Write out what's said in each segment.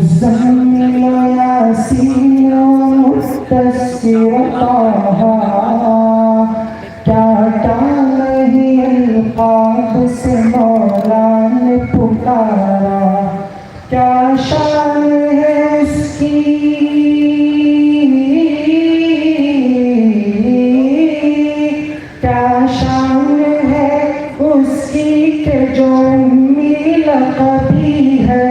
مزمل یاسین مدثر طه کیا ٹال ہی القاب سے مولا نے پکارا کیا شان ہے اس کی کیا شان ہے اس کی کہ جو امی لقبی ہے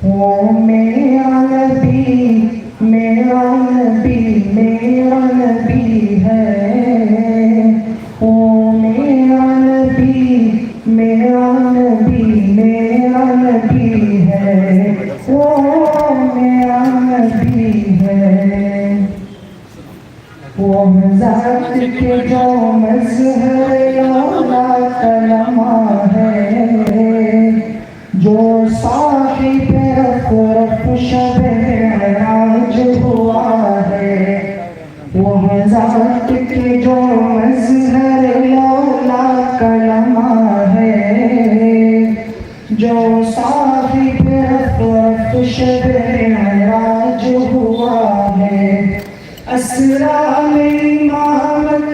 وہ میرا نبی میرا نبی میرا نبی ہے وہ میرا نبی میرا نبی میرا نبی ہے وہ میرا نبی ہے وہ ذات کے جو مظہر لولا کلمہ ہے جو صاحب رفرف شب معراج ہوا ہے وہ ذات کے جو مظہر لولا کلمہ ہے جو صاحب رفرف شب معراج ہوا ہے اسرا میں امامت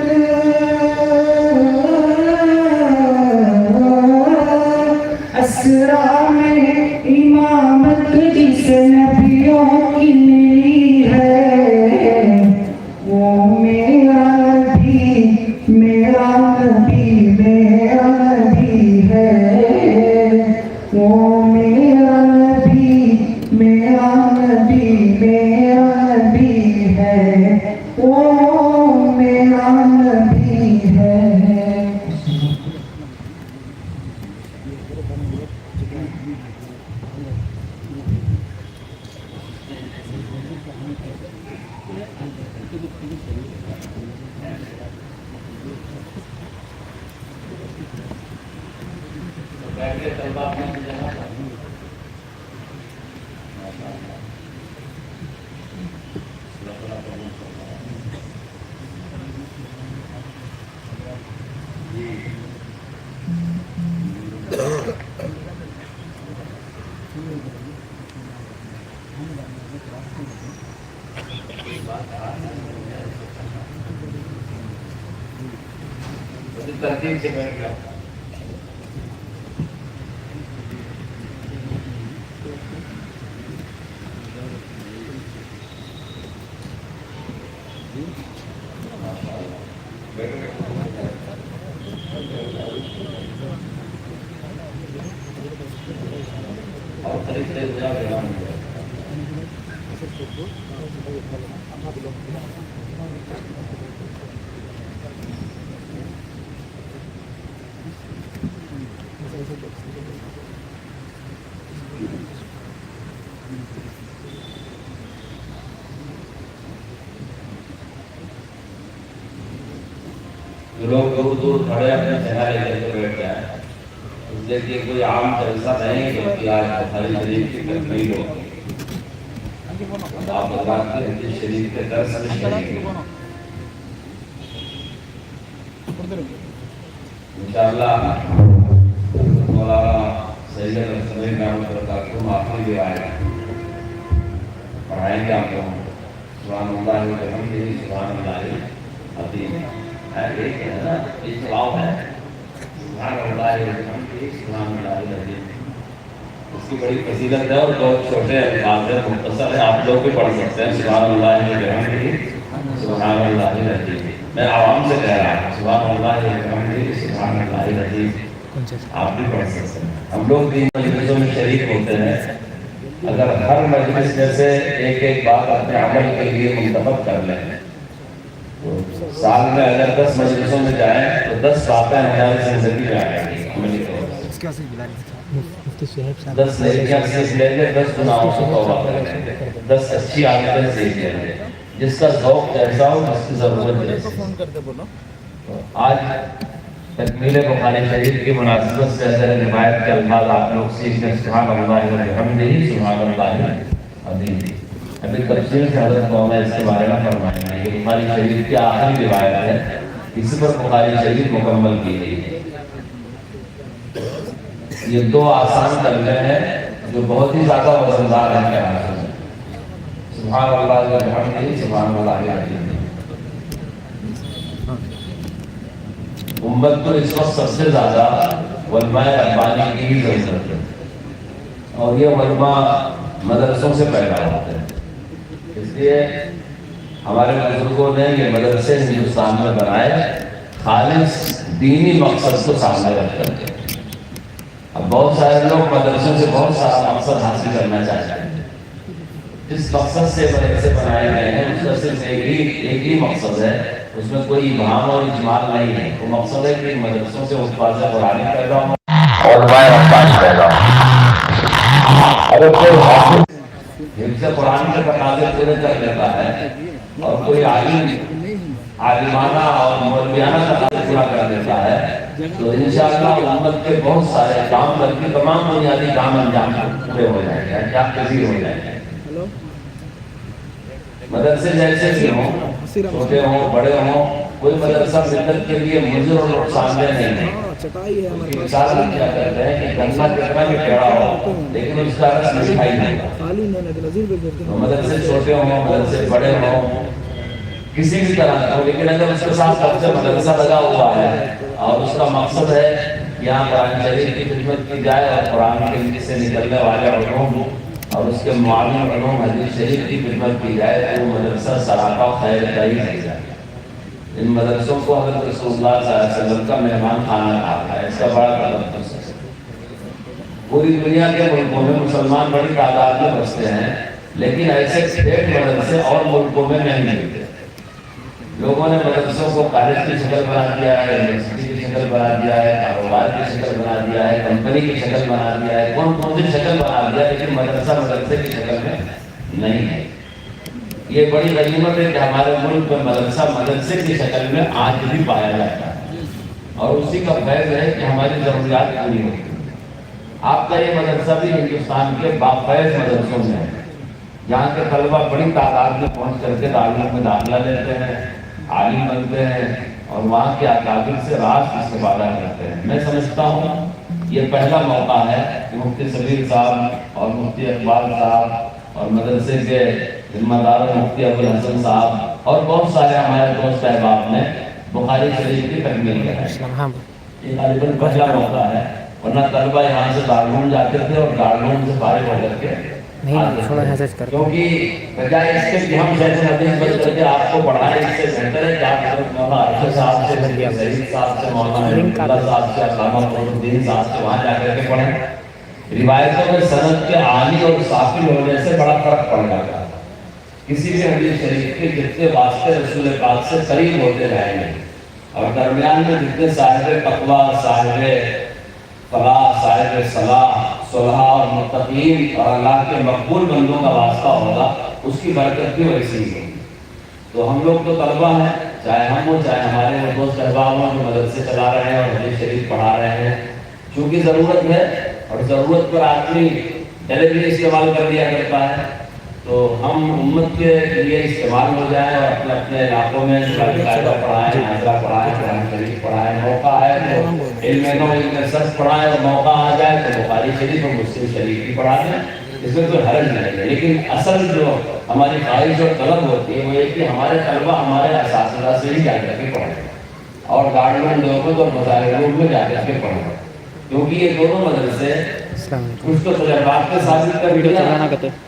اسرا میں امامت جس نبیوں کی ملی ہے وہ میرا نبی میرا نبی میرا نبی ہے وہ میرا نبی میرا نبی میرا نبی ہے وہ میرا نبی ہے ترتیب سے بیٹھ گیا اور طریقے لوگ دور دور کھڑے اپنے چہرے لے کے بیٹھ جائیں اس لیے کہ کوئی عام جلسہ نہیں ہے کہ آج بخاری شریف کی تکمیل ہو آپ بات کی حدیث شریف کے درس میں شریک ہیں انشاءاللہ مولانا سید الحسنین رحمۃ اللہ کو آخری بھی آئے پڑھائیں گے آپ لوگ سبحان اللہ وبحمدہ سبحان اللہ العظیم اس کی بڑی فضیلت ہے اور بہت چھوٹے الفاظ ہیں مختصر ہے آپ لوگ بھی پڑھ سکتے ہیں سبحان اللہ وبحمدہ سبحان اللہ العظیم میں عوام سے کہہ رہا ہوں سبحان اللہ وبحمدہ سبحان اللہ العظیم آپ بھی پڑھ سکتے ہیں ہم لوگ بھی مجلسوں میں شریک ہوتے ہیں اگر ہر مجلس میں سے ایک ایک بات اپنے عمل کے لیے منتخب کر لیں سال میں اگر 10 مجلسوں میں جائیں تو 10 باتیں ہماری زندگی میں آئیں گی عملی طور پر 10 نیکیاں سیکھ لیں گے 10 گناہوں سے توبہ کریں گے 10 اچھی عادتیں سیکھ لیں گے جس کا ذوق جیسا ہو جس کی ضرورت جیسی آج تکمیل بخاری شریف کی مناسبت سے اثر روایت کے الفاظ آپ لوگ سیکھ لیں سبحان اللہ وبحمدہ سبحان اللہ العظیم ابھی تفصیل سے حضرت مولانا اس کے بارے میں فرمائیں گے یہ بخاری شریف کی آخری روایت ہے اس پر بخاری شریف مکمل کی گئی ہے یہ 2 آسان کلمے ہیں جو بہت ہی زیادہ وزندار ہے کراچی میں. سبحان اللہ و بحمدہ سبحان اللہ العظیم. امت کو اس وقت سب سے زیادہ علماء ربانی کی ہی ضرورت ہے، اور یہ علماء مدرسوں سے پیدا ہوتے ہیں. اس لیے ہمارے بزرگوں نے یہ مدرسے ہندوستان میں بنائے خالص دینی مقصد کو سامنے رکھ کر کے. اب بہت سارے لوگ مدرسوں سے بہت سارا مقصد حاصل کرنا چاہتے ہیں. جس مقصد سے مدرسے بنائے گئے ہیں اس کا صرف ایک ہی مقصد ہے، اس میں کوئی ابہام اور اجمال نہیں ہے. وہ مقصد ہے کہ مدرسوں سے حفاظ قرآن پیدا ہو اور علماء ربانی پیدا ہو. اگر کوئی حافظ حفظ قرآن کے تقاضے پورے کر لیتا ہے اور کوئی عالمانہ اور مولویانہ تقاضے پورا کر دیتا ہے تو انشاءاللہ امت کے بہت سارے کام بلکہ تمام بنیادی کام انجام پورے ہو جائیں گے، انجام پذیر ہو جائیں گے. مدرسے جیسے بھی ہوں، چھوٹے ہوں بڑے ہوں، کوئی مدرسہ ملت کے لیے مضر اور نقصان دہ نہیں ہے. اس کی مثال ہم کیا کرتے ہیں کہ گنگا کتنا بھی ٹیڑھا ہو لیکن اس کا رس مٹھائی نہیں ہوگا. مدرسے چھوٹے ہوں مدرسے بڑے ہوں کسی بھی طرح کا ہو، لیکن اگر اس کے ساتھ سب سے مدرسہ لگا ہوا ہے اور اس کا مقصد ہے یہاں قرآن شریف کی خدمت کی جائے اور قرآن کے سے نکلنے والے علوم اور اس کے معاون علوم حدیث شریف کی خدمت کی جائے تو وہ مدرسہ سراپا خیر کا ہی نہیں جائے. ان مدرسوں کو حضرت رسول اللہ صلی اللہ علیہ وسلم کا مہمان خانہ کہا ہے. اس کا بڑا قدر پوری دنیا کے ملکوں میں مسلمان بڑی تعداد میں بستے ہیں لیکن ایسے ٹھیک مدرسے اور ملکوں میں نہیں ملتے. لوگوں نے مدرسوں کو کالج کی شکل بنا دیا ہے، یونیورسٹی کی شکل بنا دیا ہے، کاروبار کی شکل بنا دیا ہے، کمپنی کی شکل بنا دیا ہے، کون سی شکل بنا دیا، لیکن مدرسہ مدرسے کی شکل میں نہیں ہے. یہ بڑی غنیمت ہے کہ ہمارے ملک میں مدرسہ مدرسے کی شکل میں آج بھی پایا جاتا ہے اور اسی کا فیض ہے کہ ہماری ضروریات پوری ہوتی ہیں. آپ کا یہ مدرسہ بھی ہندوستان کے بافیض مدرسوں میں ہے جہاں کے طلبہ بڑی تعداد میں پہنچ کر کے تعلیم میں داخلہ لیتے ہیں، عالم بنتے ہیں اور وہاں کے اکابر سے راست استفادہ کرتے ہیں. میں سمجھتا ہوں یہ پہلا موقع ہے کہ مفتی صبیر صاحب اور مفتی اقبال صاحب اور مدرسے کے ذمہ دار مفتی ابوالحسن صاحب اور بہت سارے ہمارے دوست احباب نے بخاری شریف کی تکمیل کرائی. یہ غالباً پہلا موقع ہے، ورنہ طلبہ یہاں سے دارالعلوم جاتے تھے اور دارالعلوم سے فارغ ہو کر کے کیونکہ بجائے اس کے کہ ہم جیسے حدیث بن کر کے آپ کو پڑھائیں اس سے بہتر ہے کہ آپ مولانا عرفہ صاحب سے ظہیر صاحب سے مولانا اللہ صاحب سے علامہ فخر الدین صاحب سے وہاں جا کر کے پڑھیں. روایتوں میں سند کے عالی اور صافی ہونے سے بڑا فرق پڑ جاتا ہے. کسی بھی حدیث شریف کے جتنے واسطے رسول پاک سے قریب ہوتے رہیں گے اور درمیان میں جتنے صاحب تقویٰ، صاحب فلاح، صاحب صلاح، صلحاء اور متقین اور اللہ کے مقبول بندوں کا واسطہ ہوگا اس کی برکت بھی ویسی ہی ہوگی. تو ہم لوگ تو طلبہ ہیں، چاہے ہم ہوں چاہے ہمارے وہ دوست احباب ہوں جو مدرسے چلا رہے ہیں اور حدیث شریف پڑھا رہے ہیں. چونکہ ضرورت ہے اور ضرورت پر آدمی ٹیلی ویژن استعمال کر لیا کرتا ہے تو ہم امت کے لیے استعمال ہو جائیں اور اپنے اپنے علاقوں میں قاعدہ پڑھائیں، نازلہ پڑھائیں، قرآن شریف پڑھائیں. موقع ہے تو علم نو علم سچ پڑھائیں اور موقع آ جائے تو بخاری شریف اور مسلم شریف بھی پڑھا دیں. اس میں کوئی حرج نہیں ہے. لیکن اصل جو ہماری خواہش اور طلب ہوتی ہے وہ یہ کہ ہمارے طلبہ ہمارے اساتذہ سے ہی جا کر کے پڑھیں اور گارڈمنٹ دیوبند اور مظاہر میں جا کر کے پڑھیں. کیونکہ یہ دونوں مدرسے کچھ تو تجربات کے ساتھ کر دیا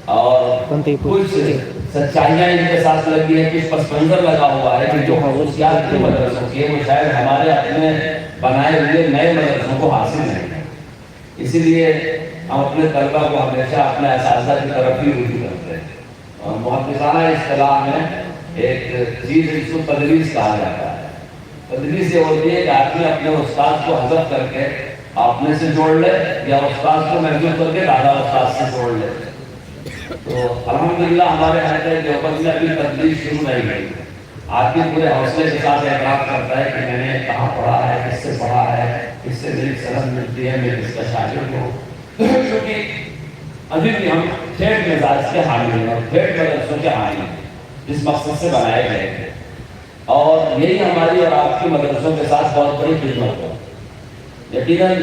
اور کچھ سچائیاں ان کے ساتھ لگی ہیں، کچھ پس منظر لگا ہوا ہے کہ جو خصوصیات کے مدرسوں کی ہے وہ شاید ہمارے اپنے بنائے ہوئے نئے مدرسوں کو حاصل نہیں ہے. اسی لیے ہم اپنے طلبہ کو ہمیشہ اپنے اساتذہ کی طرف ہی رجوع کرتے ہیں. اور محدثانہ اصطلاح میں ایک چیز جس کو تدریس کہا جاتا ہے. تدریس یہ ہوتی ہے کہ آدمی اپنے استاد کو حذف کر کے اپنے سے جوڑ لے یا استاد کو محدود کر کے دادا استاد سے جوڑ لے. تو الحمدللہ ہمارے حضرت دیوبند میں ابھی تدریس شروع نہیں ہوئی. آدمی پورے حوصلے کے ساتھ اعتراف کرتا ہے کہ میں نے کہاں پڑھا ہے، کس سے پڑھا ہے، کس سے میری سند ملتی ہے، میں کس کا شاگرد ہوں. کیونکہ ابھی بھی ہم ٹھیک مزاج کے حامی ہیں اور ٹھیک مدرسوں کے حامی ہیں جس مقصد سے بنائے گئے تھے. اور یہی ہماری اور آپ کی مدرسوں کے ساتھ بہت بڑی خدمت ہے. یقیناً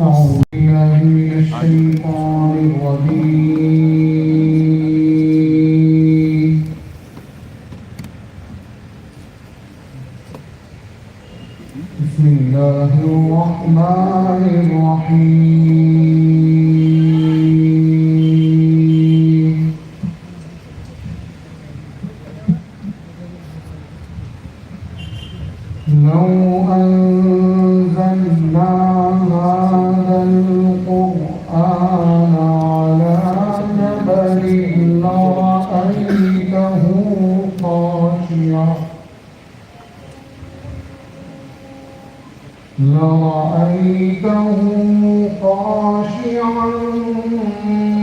أعوذ بالله من الشيطان الرجيم بسم الله الرحمن الرحيم لو أنزلنا هذا القرآن على جبل لرأيته خاشعا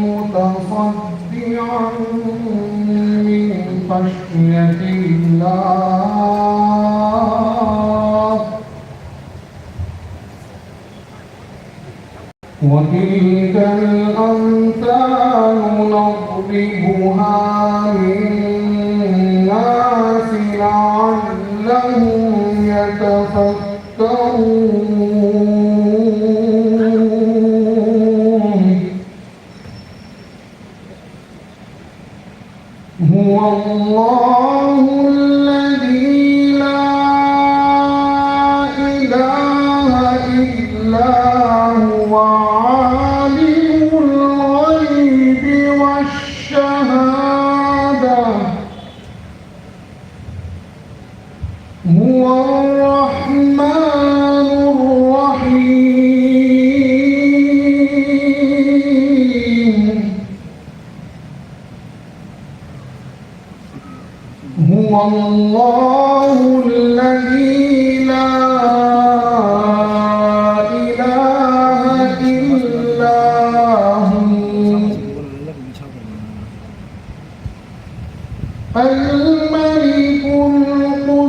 متصدعا من خشية الله وتلك الأمثال نضربها للناس لعلهم يتفكرون هو الله الذي لا إله إلا هو عالم الغيب والشهادة هو الرحمن الرحيم هو الله الذي لا إله إلا هو الملك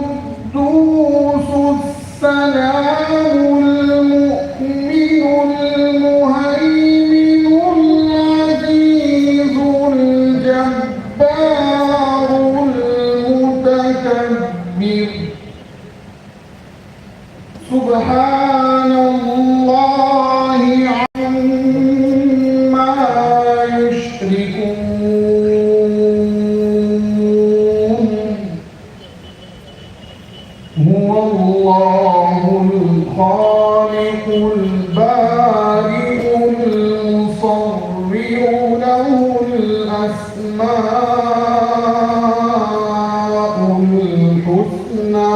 القدوس السلام المؤمن المهيمن العزيز الجبار المتكبر سبحان الله عما يشركون هو الله الخالق البارئ المصور له الأسماء الحسنى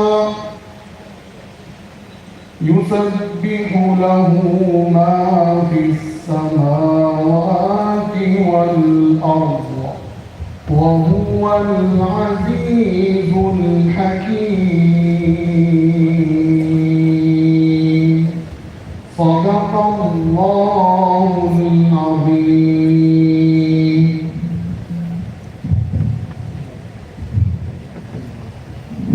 يسبح له ما في السماوات والأرض وهو العزيز الحكيم صدق الله العظيم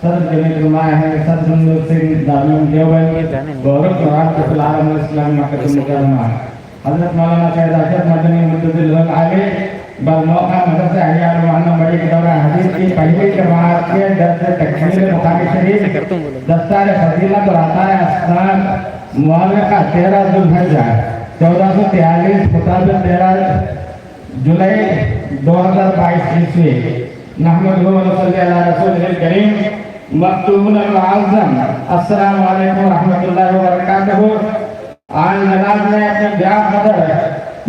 صدر جمعیت علماء ہیں، صدر سندھ دارالعلوم دیوبند، گورو قرآن کے العالم الاسلامی مکہ المکرمہ، حضرت مولانا سید اشرف مدنی مجدد العالی بموقع مدرسہ احیاء المعلم بڑی کے دورہ حدیث کی پہلی جماعت کے درس تکمیل مقام شریف دستار فضیلت اور عطائے اسناد معلقہ 13 ذوالحجہ 1443 مطابق 13 جولائی 2022 عیسوی نحمدہ و نصلی علی رسول الکریم مکتوب المعظم السلام علیکم ورحمۃ اللہ وبرکاتہ۔ آج جناب نے اپنے بیان قدر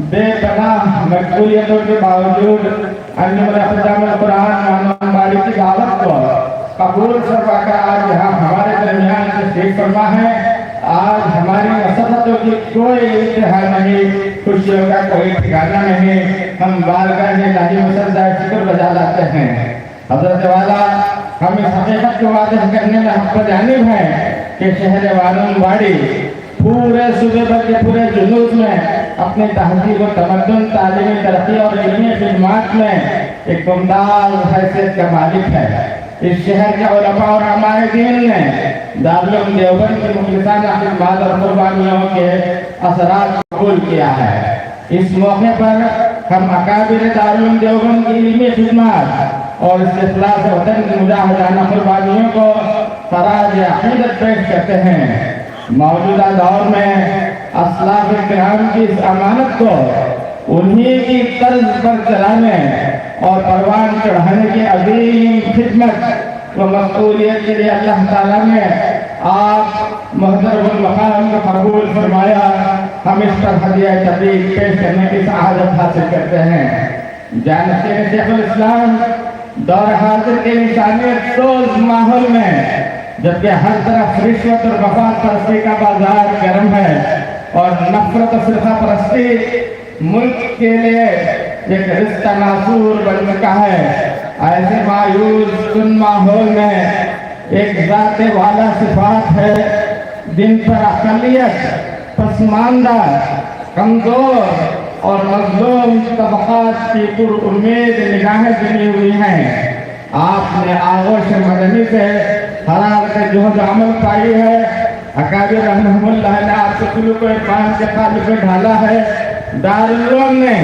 بے پناہ مقبولیتوں کے باوجود انجمن اختتام القرآن مولانا باری کی دعوت کو قبول فرما کر آج یہاں ہمارے درمیان تشریف فرما ہے۔ آج ہماری مسرتوں کی کوئی انتہا نہیں، خوشیوں کا کوئی ٹھکانہ نہیں، ہم بارگاہ الہی میں سجدہ شکر بجا لاتے ہیں۔ حضرت والا ہم اس حقیقت کو واضح کرنے میں حق جانب ہیں کہ شہر وانون واڑی پورے صوبے بھر کے پورے جنوب میں اپنے تہذیب و تمدن، تعلیمی ترقی اور علمی خدمات میں ایک ممتاز حیثیت کا مالک ہے۔ اس شہر کے علماء اور علماء دین نے دارالعلوم دیوبند کی مخلصانہ خدمات اور قربانیوں کے اثرات قبول کیا ہے۔ اس موقع پر ہم اکابر دارالعلوم دیوبند کی علمی خدمات اور استخلاص وطن کی مجاہدانہ قربانیوں کو خراج عقیدت پیش کرتے ہیں۔ موجودہ دور میں اسلاف کرام کی اس امانت کو انہی کی طرز پر چلانے اور پروان چڑھانے کی عظیم خدمت و مسئولیت کے لیے اللہ تعالیٰ نے آپ محترم المقام کو قبول فرمایا۔ ہم اس پر ہدیہ تبریک پیش کرنے کی سعادت حاصل کرتے ہیں۔ جانشین شیخ الاسلام دور حاضر کے انسانیت سوز ماحول میں جبکہ ہر طرف رشوت اور مفاد پرستی کا بازار گرم ہے اور نفرت و فرقہ پرستی ملک کے لیے ایک رشتہ ناسور بن چکا ہے، ایسے مایوس کن ماحول میں ایک ذات والا صفات ہے جن پر اقلیت، پسماندہ، کمزور اور مظلوم طبقات کی پر امید نگاہیں جمی ہوئی ہیں۔ آپ نے آغوش مدنی سے حرارت جہد عمل پائی ہے۔ اکابر رحمہ اللہ نے آپ کو سلوک و اقبال کے قالب میں ڈھالا ہے۔ دارالعلوم نے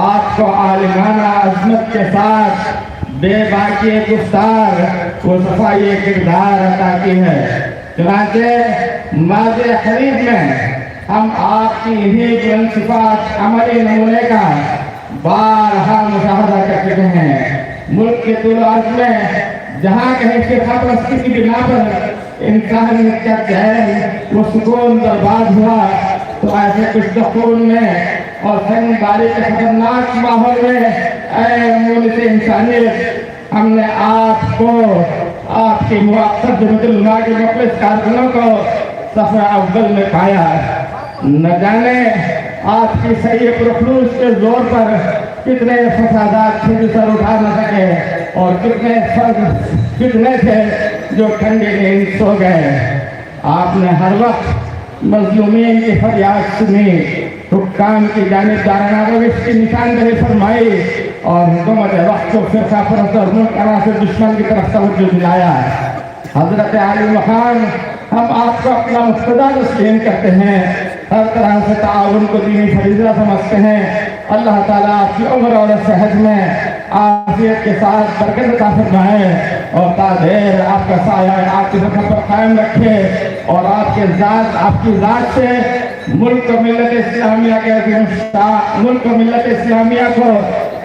آپ کو عالمانہ عظمت کے ساتھ بے باکی گفتار و صفائی کردار عطا کی ہے۔ چنانچہ ماضی قریب میں ہم آپ کی انہی بلند صفات عملی نمونے کا بارہا مشاہدہ کر چکے ہیں۔ ملک کے طول و عرض میں جہاں کہیں فرقہ پرستی کی بنا پر انسانیت کا چین و سکون برباد ہوا تو ایسے کچھ خون میں اور سنگ باری کے خطرناک ماحول میں اے مونس انسانیت، ہم نے آپ کو، آپ کی موقت جمعیت علماء کے مخلص کارکنوں کو صف اول میں پایا۔ نہ جانے آپ کی صحیح پرخلوص کے زور پر کتنے فسادات سے سر اٹھا نہ سکے اور کتنے تھے جو ٹھنڈی نیند سو گئے۔ آپ نے ہر وقت مظلومین کی فریاد سنی، حکام کی جانبدارانہ روش کی نشاندہی فرمائی اور حکومت وقت کو فرقہ پرست اور ملک عناصر دشمن کی طرف توجہ دلایا۔ حضرت عالی مقام ہم آپ کو اپنا مقتدیٰ تسلیم کرتے ہیں، ہر طرح سے تعاون کو دینی فریضہ سمجھتے ہیں۔ اللہ تعالیٰ آپ کی عمر اور صحت میں عافیت کے ساتھ برکت عطا فرمائے اور تا دیر آپ کا سایہ آپ کی سطح پر قائم رکھے اور آپ کی ذات سے ملک و ملت اسلامیہ کے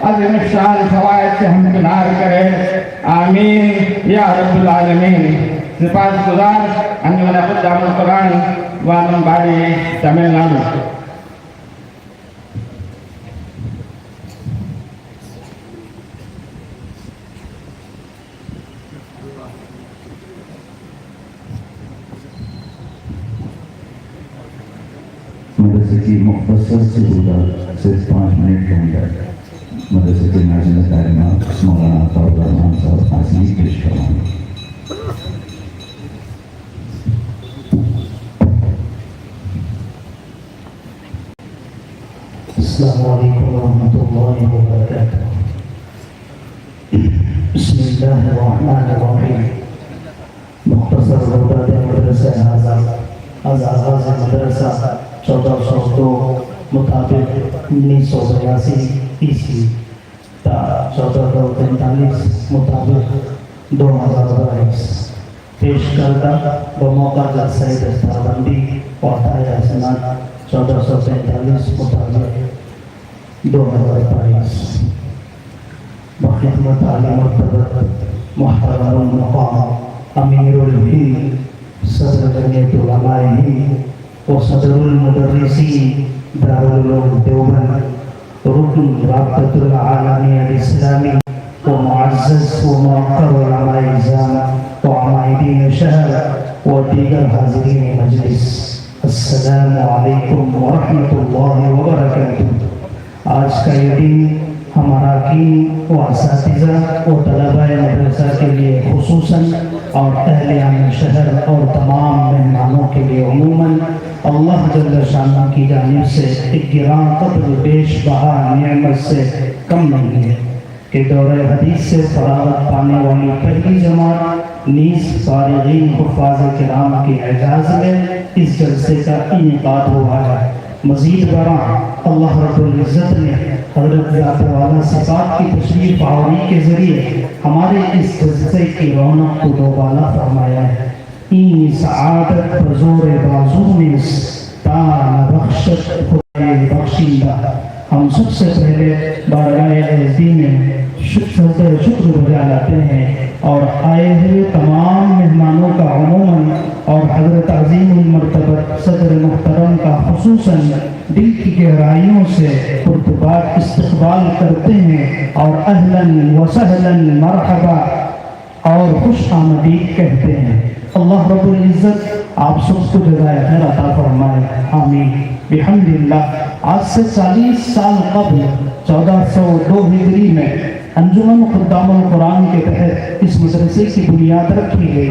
عظیم الشان فوائد سے ہمکنار کرے، آمین یا رب العالمین۔ سپاس گزار انجمن خدام القرآن وانون باڑی، تمل ناڈو۔ مدرسے کی مختصر سے گزار صرف 5 منٹ کے اندر مدرسے کے ناظرین تعلیمات مولانا طارق الرحمان صاحب تعظیم پیش فرمائیں۔ السلام علیکم ورحمۃ اللہ وبرکاتہ۔ بسم اللہ الرحمن الرحیم۔ مختصر روضات مدرسہ از آغاز مدرسہ 1402 مطابق 1982 عیسوی تا 1443 مطابق 2022 پیش کردہ بموقع جلسہ دستاربندی واقعہ سنت 1445 مطابق 2022 بخدمت عالی مرتبت محترم المقام امیر الہند صدر جمعیت علماء ہند و صدر المدرسین دارالعلوم دیوبند رکن رابطۃ العالمی الاسلامی ومعزز وموقر علماء اعظام وعمائدین شہر و دیگر حاضرین مجلس، السلام علیکم ورحمۃ اللہ وبرکاتہ۔ آج کا یہ دن ہم اراکین و اساتذہ و طلباء مدرسہ کے لیے خصوصاً اور اہل شہر اور تمام مہمانوں کے لیے عموماً اللہ جل شانہ کی جانب سے ایک گراں قدر بیش بہا نعمت سے کم نہیں ہے کہ دورہ حدیث سے فراغت پانے والی پہلی جماعت نیز فارغین حفاظ کرام کے اعزاز میں اس جلسے کا انعقاد ہوا ہے۔ مزید برآں اللہ رب العزت نے حضرت ذات والا صفات کی تشریف آوری کے ذریعے ہمارے اس جلسے کی رونق کو دوبالا فرمایا ہے۔ این سعادت بزور بازو نیز تا نبخشت خدای بخشیدہ۔ ہم سب سے پہلے بارگاہ عزیزی میں شکر بجا لاتے ہیں اور آئے ہوئے تمام مہمانوں کا عموماً اور حضرت عظیم المرتبہ صدر محترم کا خصوصاً دل کی گہرائیوں سے پرتپاک استقبال کرتے ہیں اور اہلاً و سہلاً مرحبا اور خوش آمدید کہتے ہیں۔ اللہ رب العزت آپ سب کو جزائے خیر عطا فرمائے، آمین بحمد اللہ۔ آج سے 40 سال قبل 1402 ہجری میں انجمن خدام القرآن کے تحت اس مدرسے کی بنیاد رکھی گئی۔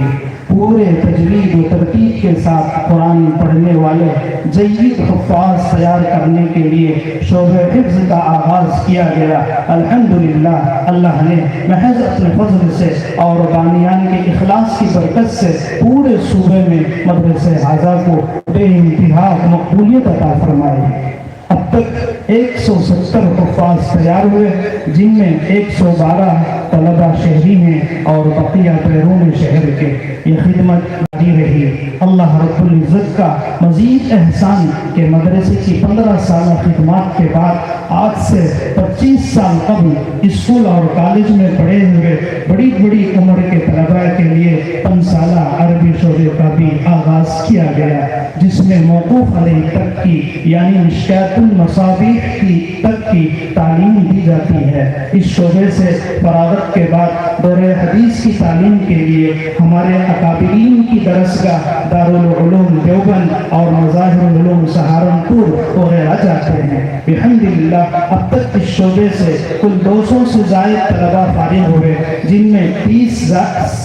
پورے تجوید و ترتیب کے ساتھ قرآن پڑھنے والے جید حفاظ تیار کرنے کے لیے شعبہ حفظ کا آغاز کیا گیا۔ الحمدللہ اللہ نے محض اپنے فضل سے اور بانیان کے اخلاص کی برکت سے پورے صوبے میں مدرسہ حاضہ کو بے انتہا مقبولیت عطا فرمائی۔ اب تک 170 حفاظ تیار ہوئے، جن میں 112 طلبہ شہری ہیں اور بقیہ بیرون شہر کے۔ یہ خدمت جاری رہی۔ اللہ رب العزت کا مزید احسان کہ مدرسے کی 15 سالہ خدمات کے بعد آج سے 25 سال قبل اسکول اور کالج میں پڑھے ہوئے بڑی بڑی عمر کے طلباء کے لیے 5 سالہ عربی شعبے کا بھی آغاز کیا گیا، جس میں موقوف علیہ تک کی یعنی مشکات المصابیح کی تک کی تعلیم دی جاتی ہے۔ اس شعبے سے فراغت کے بعد دورہ حدیث کی تعلیم کے لیے ہمارے اکابرین کی درسگاہ دارالعلوم دیوبند اور مظاہر العلوم سہارنپور وغیرہ جاتے ہیں۔ الحمدللہ اب تک اس شعبے سے کل 200 سے زائد طلبہ فارغ ہوئے، جن میں 30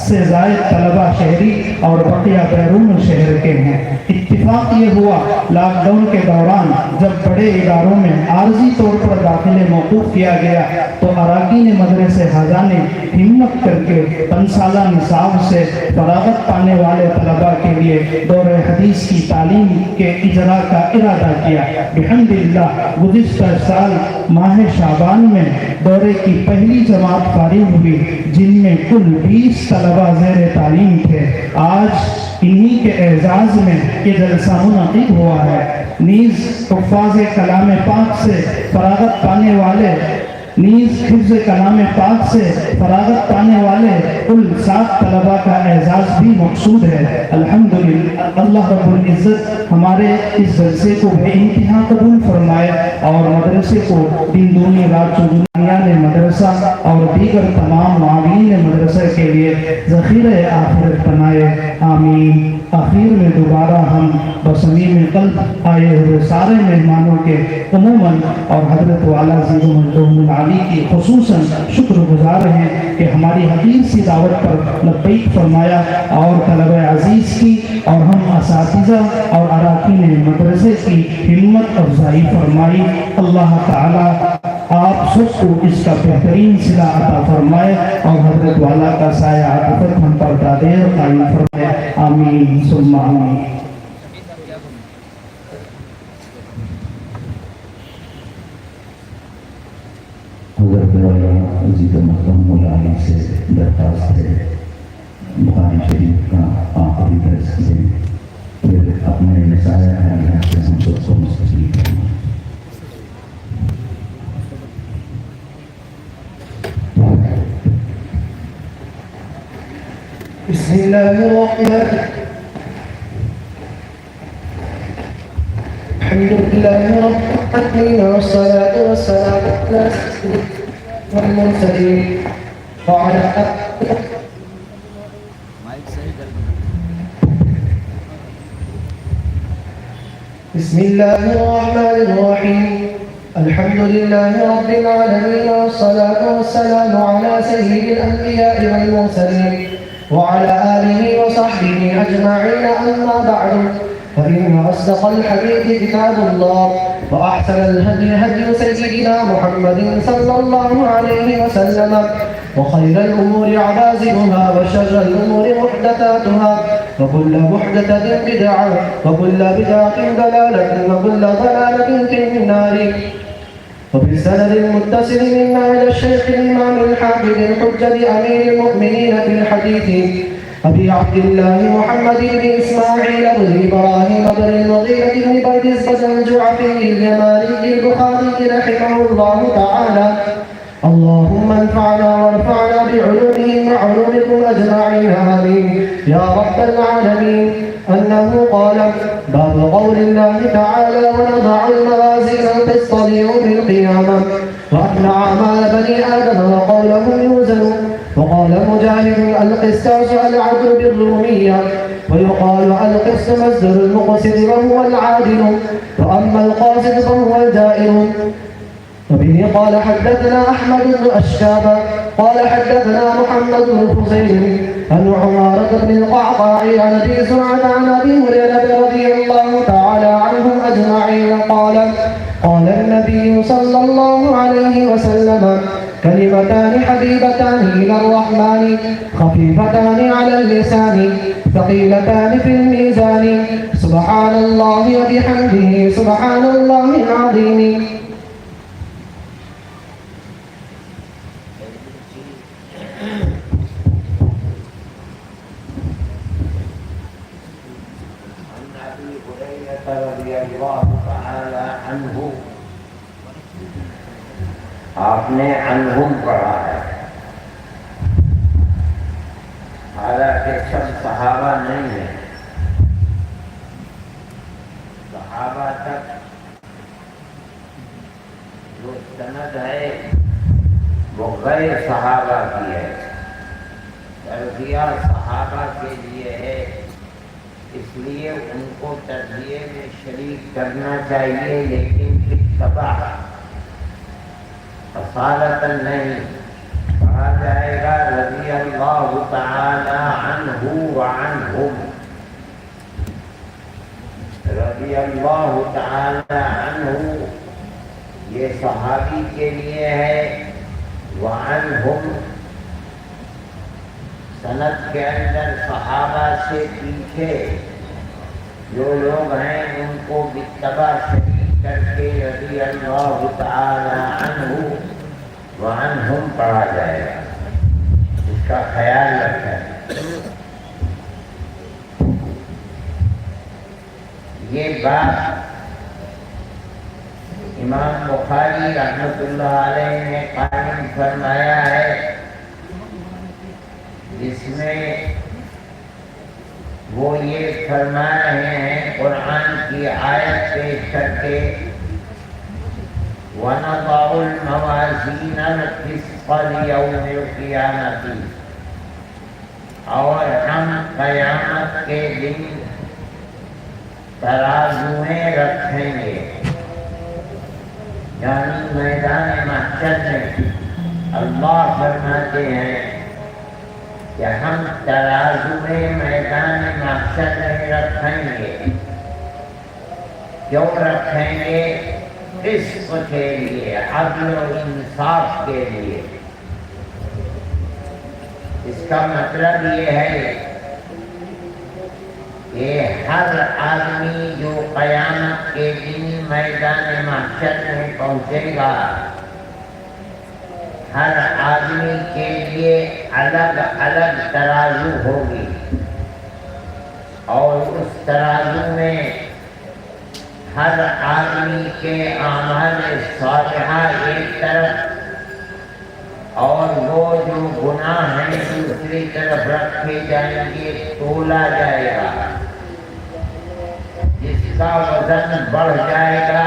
سے زائد طلبہ شہری اور بقیہ بیرون شہر کے ہیں۔ اتفاق یہ ہوا لاک ڈاؤن کے دوران جب بڑے اداروں میں عارضی طور پر داخلے موقوف کیا گیا تو اراکین مدرسہ حاضہ نے ہمت کر کے 5 سالہ نصاب سے فراغت پانے والے طلباء کے لیے دورہ حدیث کی تعلیم کے اجرا کا ارادہ کیا۔ بحمدللہ گزشتہ سال ماہ شعبان میں دورے کی پہلی جماعت فارغ ہوئی، جن میں کل 20 طلباء زیر تعلیم تھے۔ آج انہی کے اعزاز میں یہ جلسہ منعقد ہوا ہے۔ نیز حفاظ کلام پاک سے فراغت پانے والے حفظ کلام پاک سے فراغت پانے والے کل 7 طلباء کا اعزاز بھی مقصود ہے۔ الحمدللہ اللہ رب العزت ہمارے اس جلسے کو بے انتہا قبول فرمائے اور مدرسے کو دن دونی رات چوگنیان مدرسہ اور دیگر تمام معاونین مدرسہ کے لیے ذخیرہ آخرت بنائے، آمین۔ آخر میں دوبارہ ہم بصمیم قلب آئے ہوئے سارے مہمانوں کے عموماً اور حضرت والا عزیز المنتہم علی کی خصوصاً شکر گزار ہیں کہ ہماری حقیر سی دعوت پر لبیک فرمایا اور طلبہ عزیز کی اور ہم اساتذہ اور اراکین مدرسے کی ہمت افزائی فرمائی۔ اللہ تعالی آپ سب کو اس کا بہترین صلہ عطا فرمائے اور حضرت والا کا سایہ عاطفت ہم پر دادیر قائم فرمائے، آمین ثم آمین۔ حضرت عزیز محترم مولا علی سے درخواست ہے بخاری شریف کا آخری درس دیں، پھر اپنے مسائل حالیات سے ہم سب کو مستفید کرنا۔ بسم اللہ الرحمن الرحیم، الحمد للہ رب العالمین والصلاة والسلام علی سیدنا والمرسلین وعلى بسم اللہ الرحمن الرحیم، الحمد للہ رب العالمین والصلاة والسلام علی سید الانبیاء والمرسلین وعلى آله وصحبه أجمعين، أما بعد فإن أصدق الحديث كتاب الله وأحسن الهدي هدي سيدنا محمد صلى الله عليه وسلم وخير الأمور عبادتها وشر الأمور محدثاتها وكل محدثة بدعة وكل بدعة ضلالة وكل ضلالة في النار. وبالسند المتصل منا إلى الشيخ الإمام الحافظ الحجة أمير المؤمنين في الحديث أبي عبد الله محمد بن إسماعيل بن إبراهيم بن المغيرة بن بردزبة الجعفي اليماني البخاري رحمه الله تعالى. اللهم انفعنا وارفعنا بعلومهم وعلومكم أجمعين آمين يا رب العالمين. أنه قال: باب قول الله تعالى: ونضع الموازين القسط ليوم القيامة وأن أعمال بني آدم وقولهم يوزن. وقال مجاهد: القسطاس العدل بالرومية، ويقال القسط مصدر المقسط وهو العادل، وأما القاسط فهو الجائر. وبه قال حدثنا أحمد بن أشكاب قال حدثنا محمد بن فصيل عن عمارة بن القعقاع عن أبي زرعة عن أبي هريرة رضي الله تعالى عنهم أجمعين قال: قال النبي صلى الله عليه وسلم: كلمتان حبيبتان إلى الرحمن خفيفتان على اللسان ثقيلتان في الميزان سبحان الله وبحمده سبحان الله العظيم. آپ نے عنہم پڑھا ہے، حالانکہ سب صحابہ نہیں ہیں، صحابہ تک جو سند ہے وہ غیر صحابہ کی ہے، ترجیح صحابہ کے لیے ہے، اس لیے ان کو ترجیح میں شریک کرنا چاہیے، لیکن اتباع اصالتاً نہیں کہا جائے گا رضی اللہ تعالی عنہ وعنہم. رضی اللہ تعالی عنہ یہ صحابی کے لیے ہے، وعنہم سند کے اندر صحابہ سے پیچھے جو لوگ ہیں ان کو باتباع شریک کر کے رضی اللہ تعالی عنہ وعنہم پڑھا جائے گا، اس کا خیال رکھیں. یہ بات امام بخاری رحمۃ اللہ علیہ نے قائم فرمایا ہے، جس میں وہ یہ فرما رہے ہیں قرآن کی آیت پیش کر کے: وَنَضَعُ الْمَوَازِينَ الْقِسْطَ لِيَوْمِ الْقِيَامَةِ، اور ہم قیامت کے دن ترازویں رکھیں گے، یعنی میدان محشر میں اللہ فرماتے ہیں کہ ہم ترازویں میدان محشر میں رکھیں گے. کیوں رکھیں گے؟ قسط کے لیے، عدل و انصاف کے لیے. اس کا مطلب یہ ہے کہ ہر آدمی جو قیامت کے دن میدان محشر میں پہنچے گا، ہر آدمی کے لیے الگ الگ ترازو ہوگی، اور اس ترازو میں ہر آدمی کے اعمال صالحہ ایک طرف اور وہ جو گناہ ہیں دوسری طرف رکھے جائیں گے، تولا جائے گا۔ جس کا وزن بڑھ جائے گا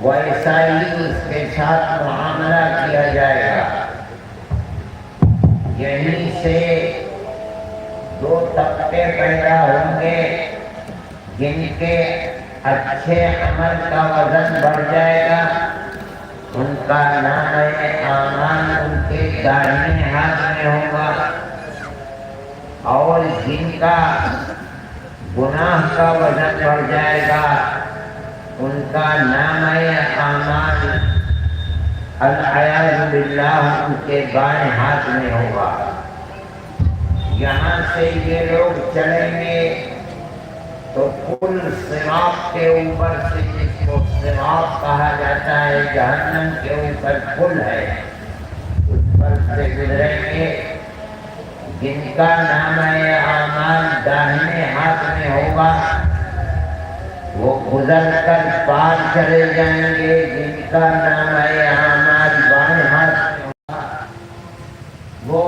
ویسا ہی اس کے ساتھ معاملہ کیا جائے گا۔ یہیں سے دو طبقے پیدا ہوں گے، جن کے اچھے عمل کا وزن بڑھ جائے گا، ان کا نام اعمال ان کے داہنے ہاتھ میں ہوگا، اور جن کا گناہ کا وزن بڑھ جائے گا ان کا نام اعمال العیاذ باللہ ان کے بائیں ہاتھ میں ہوگا۔ یہاں سے یہ لوگ چلیں گے تو پل صراط کے اوپر سے، جس کو صراط کہا جاتا ہے، جہنم کے اوپر پل ہے، اس پر سے گزریں گے۔ جن کا نام اعمال داہنے ہاتھ میں ہوگا وہ گزر کر پار چلے جائیں گے، جن کا نام اعمال بائیں ہاتھ میں ہوگا وہ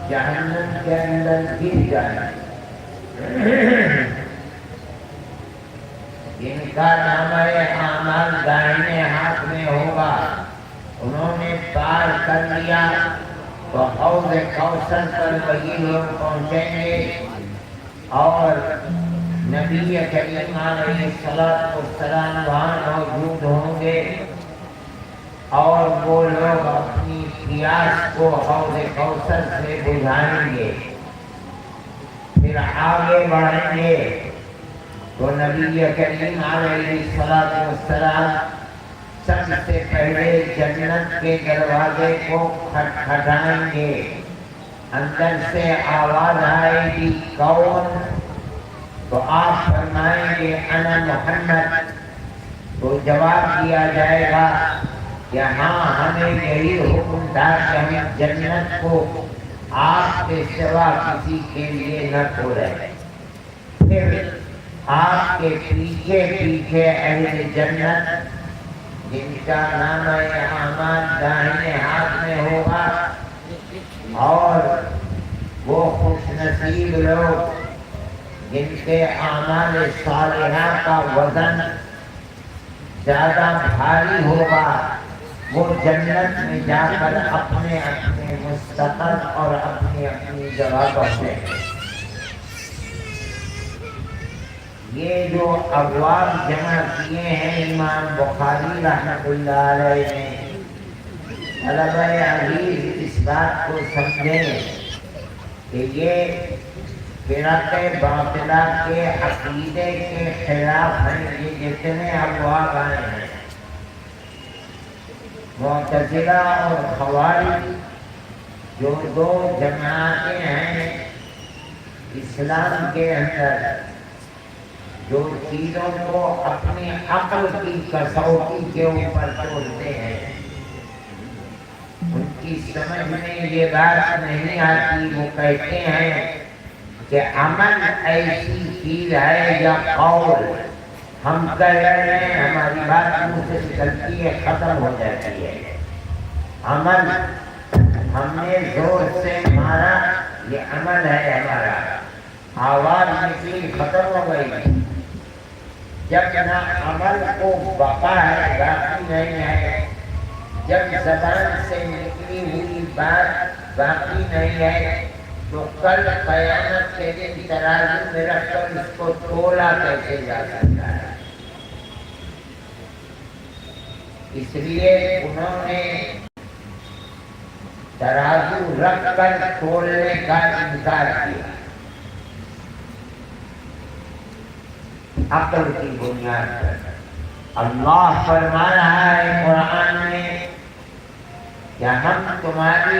جہنم کے اندر گر جائیں گے۔ جن کا نام اعمال دائنے ہاتھ میں ہوگا انہوں نے پار کر لیا تو حوض کوثر پر وہی لوگ پہنچیں گے، اور نبی کریم علیہ السلام وہاں موجود ہوں گے، اور وہ لوگ اپنی پیاس کو حوض کوثر سے بجھائیں گے۔ پھر آگے بڑھیں گے تو نبی کریم علیہ السلام سب سے پہلے جنت کے دروازے کو کھٹکھٹائیں گے۔ اندر سے آواز آئے گی، کون؟ تو آپ فرمائیں گے انا محمد۔ تو جواب دیا جائے گا کہ ہاں، ہمیں یہی حکم تھا کہ ہم جنت کو آپ کے سوا کسی کے لیے نہ کھولیں۔ پھر آپ کے پیچھے پیچھے اہل جنت، جن کا نام اعمال داہنے ہاتھ میں ہوگا، اور وہ خوش نصیب لوگ جن کے اعمال صالحہ کا وزن زیادہ بھاری ہوگا، وہ جنت میں جا کر اپنے اپنے مستقر اور اپنی اپنی جگہ پہنچیں گے۔ یہ جو ابواب جمع کیے ہیں امام بخاری رحمۃ اللہ علیہ نے، طلبہ عزیز اس بات کو سمجھیں کہ یہ فرق باطلہ کے عقیدے کے خلاف ہیں۔ یہ جتنے ابواب آئے ہیں، معتزلہ اور خوارج جو دو جماعتیں ہیں اسلام کے اندر، جو چیزوں کو اپنی عقل کی کسوٹی کے اوپر توڑتے ہیں، ان کی سمجھ میں یہ بات نہیں آتی۔ وہ کہتے ہیں کہ عمل ایسی چیز ہے یا قول، ہم کہہ رہے ہیں، ہماری بات منہ سے نکلتی ہے، ختم ہو جاتی ہے۔ عمل ہم نے زور سے مارا، یہ عمل ہے ہمارا، آواز نکلی، ختم ہو گئی۔ جب نہ عمل کو بقا ہے، باقی نہیں ہے، جب زبان سے نکلی ہوئی بات باقی نہیں ہے، تو کل قیامت کے دن ترازو میں رکھ کر اس کو تولا کیسے جا سکتا ہے؟ اس لیے انہوں نے ترازو رکھ کر تولنے کا انکار کیا، عقل کی بنیاد پر۔ اللہ فرما رہا ہے قرآن میں کہ ہم تمہاری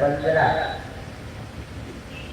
15।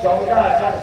1400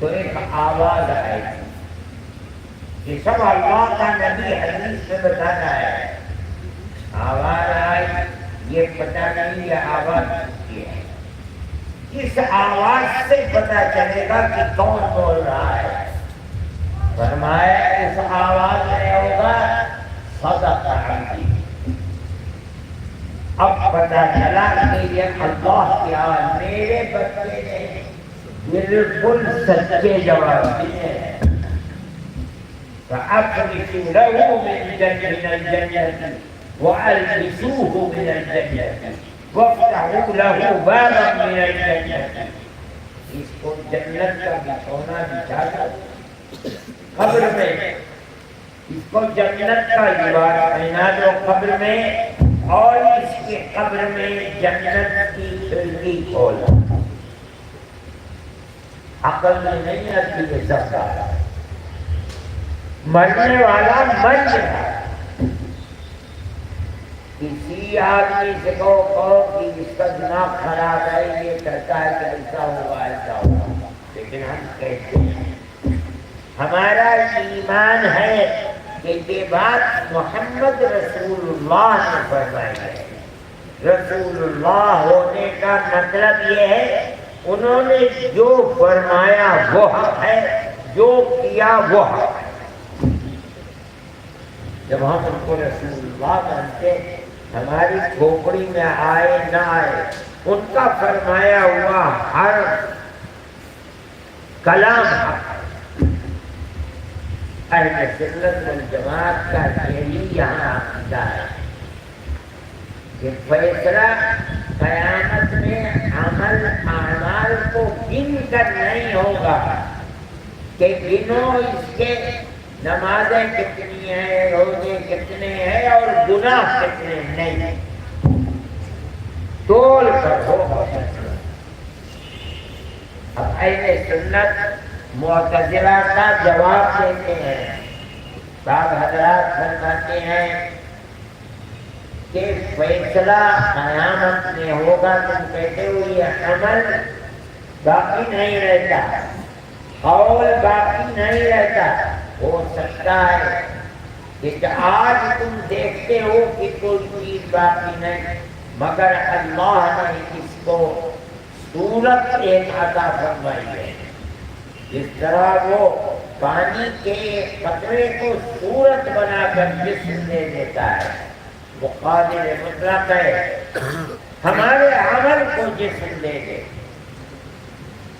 تو ایک آواز آئے گی. یہ سب اللہ کا نبی حدیث سے بتانا ہے. آواز آئی، یہ پتہ نہیں یہ آواز کیا ہے. اس آواز سے پتہ چلے گا کہ کون بول رہا ہے. فرمایا اس آواز میں ہوگا صدق عبدی. اب پتہ چلا کہ یہ اللہ کی آواز. میرے بچے نے بالکل سچے جواب دیے. فَأَفْرِشُوا لَهُ مِنَ الْجَنَّةِ وَأَلْبِسُوهُ مِنَ الْجَنَّةِ وَافْتَحُوا لَهُ بَابًا مِنَ الْجَنَّةِ. اس کو جنت کا بچھونا بچھا کر قبر میں اس کو جنت کا لباس پہنا دو قبر میں، اور اس کے قبر میں جنت کی کھڑکی کھولو. عقل میں نہیں آتی یہ سب کا. مرنے والا مر گیا. کسی آدمی سے کہو کہ اس کا دماغ خراب ہے، یہ کرتا ہے کہ ایسا ہوگا ایسا ہوگا. لیکن ہم کہتے ہیں ہمارا ایمان ہے کہ یہ بات محمد رسول اللہ نے فرمائی ہے. رسول اللہ ہونے کا مطلب یہ ہے انہوں نے جو فرمایا وہ حق ہے، جو کیا وہ حق ہے. جب ہم ان کو رسول اللہ مانتے، ہماری کھوپڑی میں آئے نہ آئے، ان کا فرمایا ہوا ہر کلام حق ہے. اہل سنت والجماعت کا یہی یہاں عقیدہ ہے کہ فیصلہ قیامت میں عمل اعمال کو گن کر نہیں ہوگا کہ گنو اس کے نمازیں کتنی ہیں، روزے کتنے ہیں اور گناہ کتنے نہیں. تول کر ہوگا. اب اہل سنت معتزلہ کا جواب دیتے ہیں. بعض حضرات فرماتے ہیں کہ فیصلہ قیامت میں ہوگا. تم کہتے ہو یہ عمل باقی نہیں رہتا، قول باقی نہیں رہتا. ہو سکتا ہے کہ آج تم دیکھتے ہو کہ کوئی چیز باقی نہیں، مگر اللہ نے اس کو صورت ایک عطا فرمائی ہے. جس طرح وہ پانی کے قطرے کو صورت بنا کر جسم دے دیتا ہے، وہ قادر مطلق ہے ہمارے عمل کو جسم دے دے.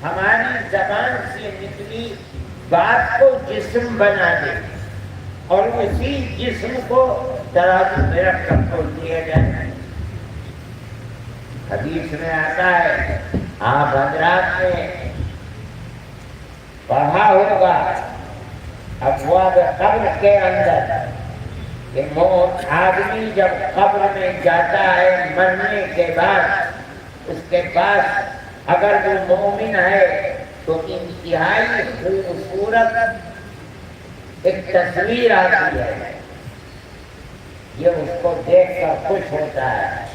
ہماری زبان سے نکلی بات کو جسم بنا دے، اور اسی جسم کو ترازو میں رکھ کر کھول دیا جائے. حدیث میں آتا ہے، آپ حضرات نے پڑھا ہوگا ابواب قبر کے اندر کہ آدمی جب قبر میں جاتا ہے مرنے کے بعد، اس کے پاس اگر وہ مومن ہے تو انتہائی خوبصورت ایک تصویر آتی ہے. یہ اس کو دیکھ کر خوش ہوتا ہے.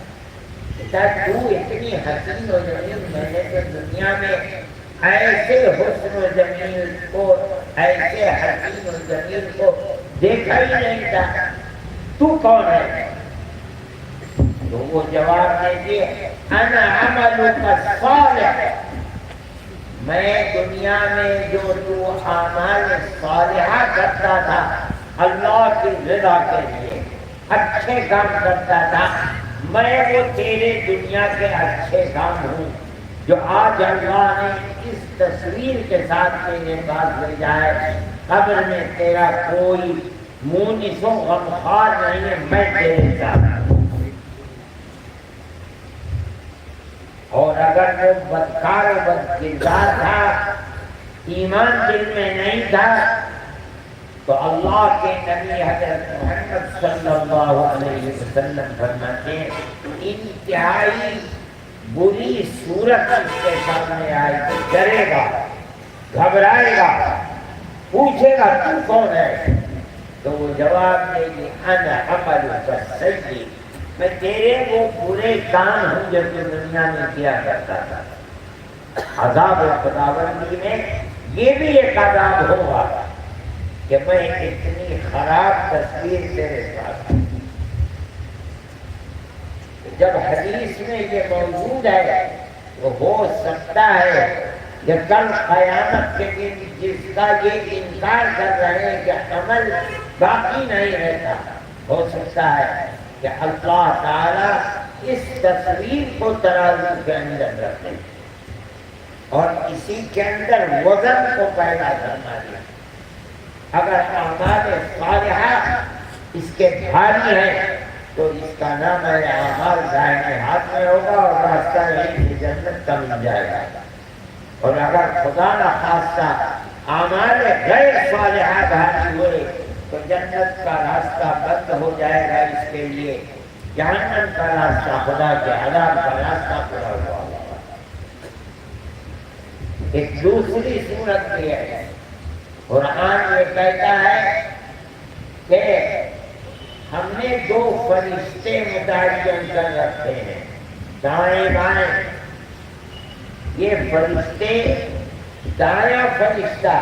تو اتنی حسین و جمیل، میں نے تو دنیا میں ایسے حسن و جمیل کو، ایسے حسین و جمیل کو دیکھا ہی نہیں تھا. تو کون ہے؟ تو وہ جواب دے دیے، انا عملک الصالح. میں دنیا میں جو تو اعمال صالحہ کرتا تھا اللہ کی رضا کے لیے، اچھے کام کرتا تھا، میں وہ تیرے دنیا کے اچھے کام ہوں جو آج اللہ نے اس تصویر کے ساتھ میرے پاس بھیجا ہے. قبر میں تیرا کوئی مونس و غمخوار نہیں ہے، میں تیرے ساتھ ہوں. اور اگر وہ بدکار و بدکردار تھا، ایمان دل میں نہیں تھا، تو اللہ کے نبی حضرت محمد صلی اللہ علیہ وسلم فرماتے ہیں انتہائی بری صورت اس کے سامنے آئے گی، ڈرے گا، گھبرائے گا، پوچھے گا تو کون ہے؟ تو وہ جواب دے گی انا عملک السیئ، میں تیرے وہ برے کام ہوں جو تو دنیا میں کیا کرتا تھا. عذاب و خداوندی میں یہ بھی ایک عذاب ہوگا کہ میں اتنی خراب تصویر تیرے پاس، جب حدیث میں یہ موجود ہے تو ہو سکتا ہے کہ کل قیامت کے دن جس کا یہ انکار کر رہے ہیں کہ عمل باقی نہیں رہتا، ہو سکتا ہے کہ اللہ تعالی اس تصویر کو ترازو کے اندر رکھے اور اسی کے اندر وزن کو پیدا کرنا دیا۔ اگر اعمال صالحہ اس کے بھاری ہیں تو اس کا نام ہے اعمال دائیں ہاتھ میں ہوگا اور راستہ یہی جنت کا مل جائے گا، اور اگر خدا نہ خواستہ اعمال غیر صالحہ بھاری ہوئے تو جنت کا راستہ بند ہو جائے گا، اس کے لیے جہنم کا راستہ، خدا کے عذاب کا راستہ کھلا ہوا ہوگا۔ ایک دوسری صورت بھی ہے، قرآن یہ کہتا ہے کہ ہم نے دو فرشتے متعین کر رکھے ہیں دائیں بائیں۔ یہ فرشتے، دایاں فرشتہ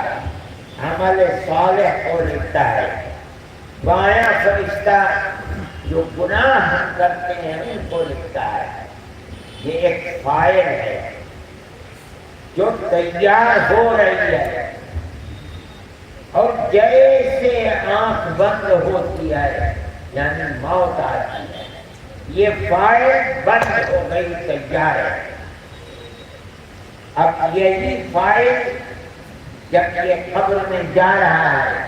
عمل صالح کو لکھتا ہے، بایاں فرشتہ جو گناہ ہم کرتے ہیں ان کو لکھتا ہے۔ یہ ایک فائل ہے جو تیار ہو رہی ہے، اور جیسے آنکھ بند ہوتی ہے یعنی موت آتی ہے، یہ فائل بند ہو گئی، تیار ہے۔ اب یہی فائل جب یہ قبر میں جا رہا ہے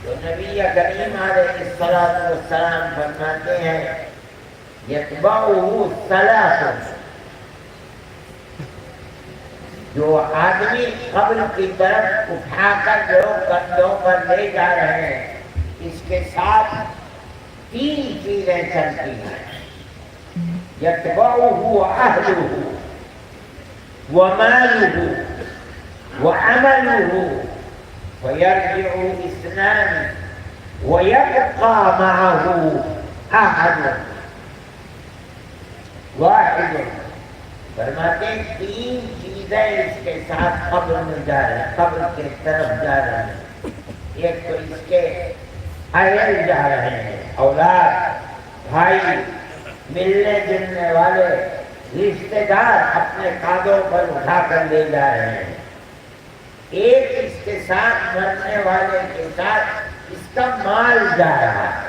تو نبی کریم علیہ السلام فرماتے ہیں یتبعہ ثلاث، جو آدمی قبر کی طرف اٹھا کر لوگ کندھوں پر لے جا رہے ہیں، اس کے ساتھ تین چیزیں چلتی ہیں، یتبعہ اہلہ ومالہ وعملہ فیرجع اثنان ویبقى معه احد واحد۔ فرماتے ہیں تین چیزیں اس کے ساتھ قبر میں جا رہے ہیں، قبر کے طرف جا رہے ہیں۔ ایک تو اس کے اہل جا رہے ہیں، اولاد، بھائی، ملنے جلنے والے رشتے دار اپنے کاندھوں پر اٹھا کر لے جا رہے ہیں۔ ایک اس کے ساتھ مرنے والے کے ساتھ اس کا مال جا رہا ہے۔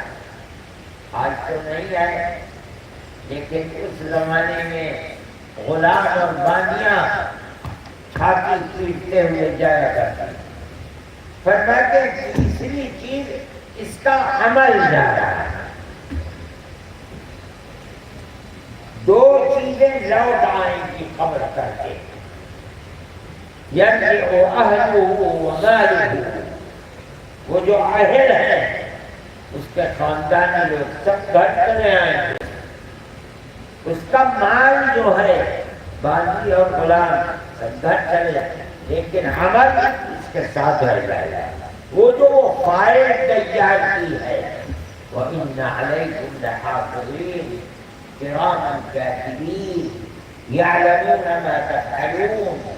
آج تو نہیں ہے، لیکن اس زمانے میں غلام اور باندیاں چھاتی پیٹتے ہوئے جایا کرتے۔ فرماتے ہیں تیسری چیز اس کا عمل جا رہا ہے۔ دو چیزیں لوٹ آئیں گی قبر کر کے، یرجع اہلہ ومالہ، وہ جو اہل ہیں اس کے خاندانی لوگ سب گھر چلے آئیں گے، اس کا مال جو ہے باندی اور غلام سب گھر چلے جائیں، لیکن عمل اس کے ساتھ رہ جائے گا۔ وہ جو وہ فائل تیار کی ہے، وَإِنَّ عَلَيْكُمْ لَحَافِظِينَ كِرَامًا كَاتِبِينَ يَعْلَمُونَ مَا تَفْعَلُونَ،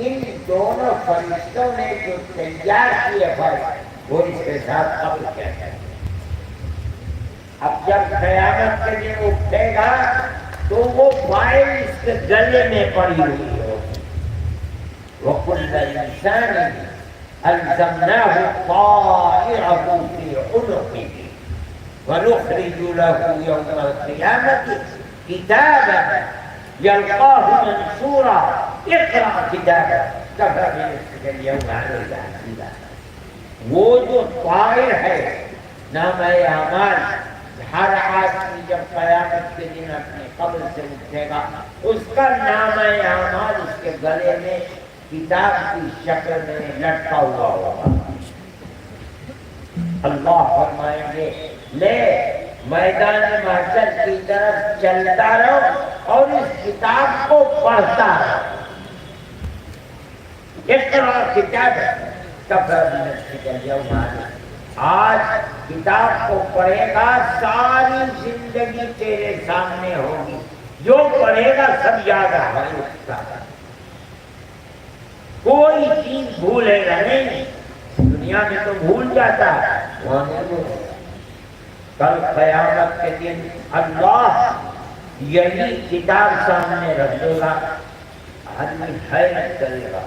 ان دونوں فرشتوں نے جو تیار کیے فائل وہ اس کے ساتھ قبر کہتے ہیں۔ اب جب قیامت کے دن اٹھے گا تو وہ فائل اس کے گلے میں پڑی ہوئی ہوگی۔ وَكُلَّ إِنسَانٍ أَلْزَمْنَاهُ طَائِرَهُ فِي عُنُقِهِ وَنُخْرِجُ لَهُ يَوْمَ الْقِيَامَةِ كِتَابًا يَلْقَاهُ مَنشُورًا اقرأ كتابك كفى بنفسك اليوم عليك حسيبا۔ وہ جو طائر ہے نام اعمال، ہر آدمی جب قیامت کے دن اپنے قبر سے اٹھے گا اس کا نام اعمال اس کے گلے میں کتاب کی شکل میں لٹکا ہوا ہوگا۔ اللہ فرمائیں گے لے میدان محشر کی طرف چلتا رہو اور اس کتاب کو پڑھتا رہو۔ اقرأ کتابک کفی بنفسک اليوم علیک، آج کتاب کو پڑھے گا ساری زندگی تیرے سامنے ہوگی، جو پڑھے گا سب یاد رہے گا۔ کوئی چیز بھولے گا نہیں. دنیا میں تو بھول جاتا ہے, وہاں نہیں بھولے. کل قیامت کے دن اللہ یہی کتاب سامنے رکھ دے گا, آدمی حیرت کرے گا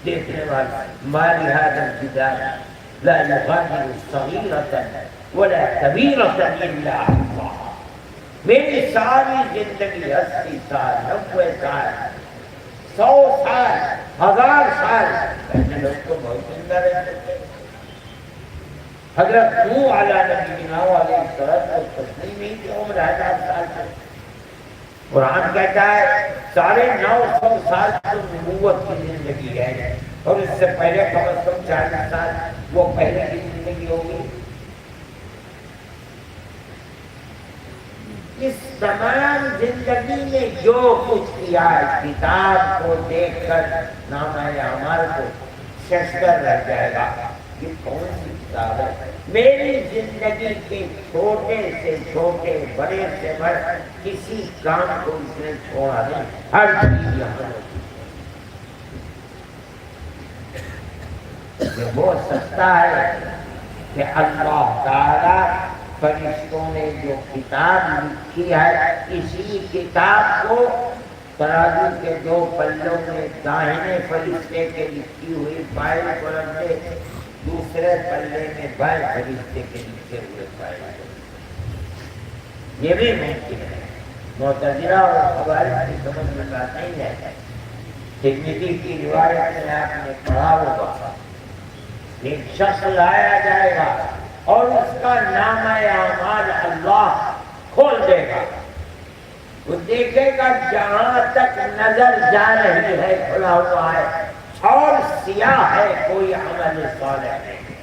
دیکھنے والا. مالی ھذا الکتاب لا یغادر صغیرۃ ولا کبیرۃ الا احصاها. میری ساری زندگی 80 سال 90 سال 100 سال 1000 سال پہلے لوگ تو بہت زندہ رہتے تھے. حضرت نوح علیہ نبینا علیہ السلام نہیں کی عمر 1000 سال تھی. قرآن کہتا ہے 950 سال تو نبوت کی زندگی ہے, اور اس سے پہلے کم از کم 40 سال وہ پہلے کی زندگی ہوگی. اس تمام زندگی میں جو کچھ کیا کتاب کو دیکھ کر نامہ اعمال کو ششدر رہ جائے گا. یہ کون سی کتاب ہے؟ میری زندگی کے چھوٹے سے چھوٹے بڑے سے بڑے کسی کام کو اس نے چھوڑا نہیں. ہر چیز یہاں یہ بہت سستا ہے کہ اللہ تعالی فرشتوں نے جو کتاب لکھی ہے, اسی کتاب کو ترازو کے 2 پلوں میں داہنے فرشتے کے لکھی ہوئی فائل کو رکھ دے, دوسرے پلے میں بائیں فرشتے کے لکھے ہوئے فائل. یہ بھی ممکن ہے. معتزلہ اور خوارج کی سمجھ میں بات نہیں ہے. ترمذی کی روایت میں آپ نے پڑھا ہوگا, ایک شخص لایا جائے گا اور اس کا نامہ اعمال اللہ کھول دے گا. وہ دیکھے گا جہاں تک نظر جا رہی ہے کھلا ہوا ہے, اور سیاہ ہے, کوئی عمل صالح نہیں.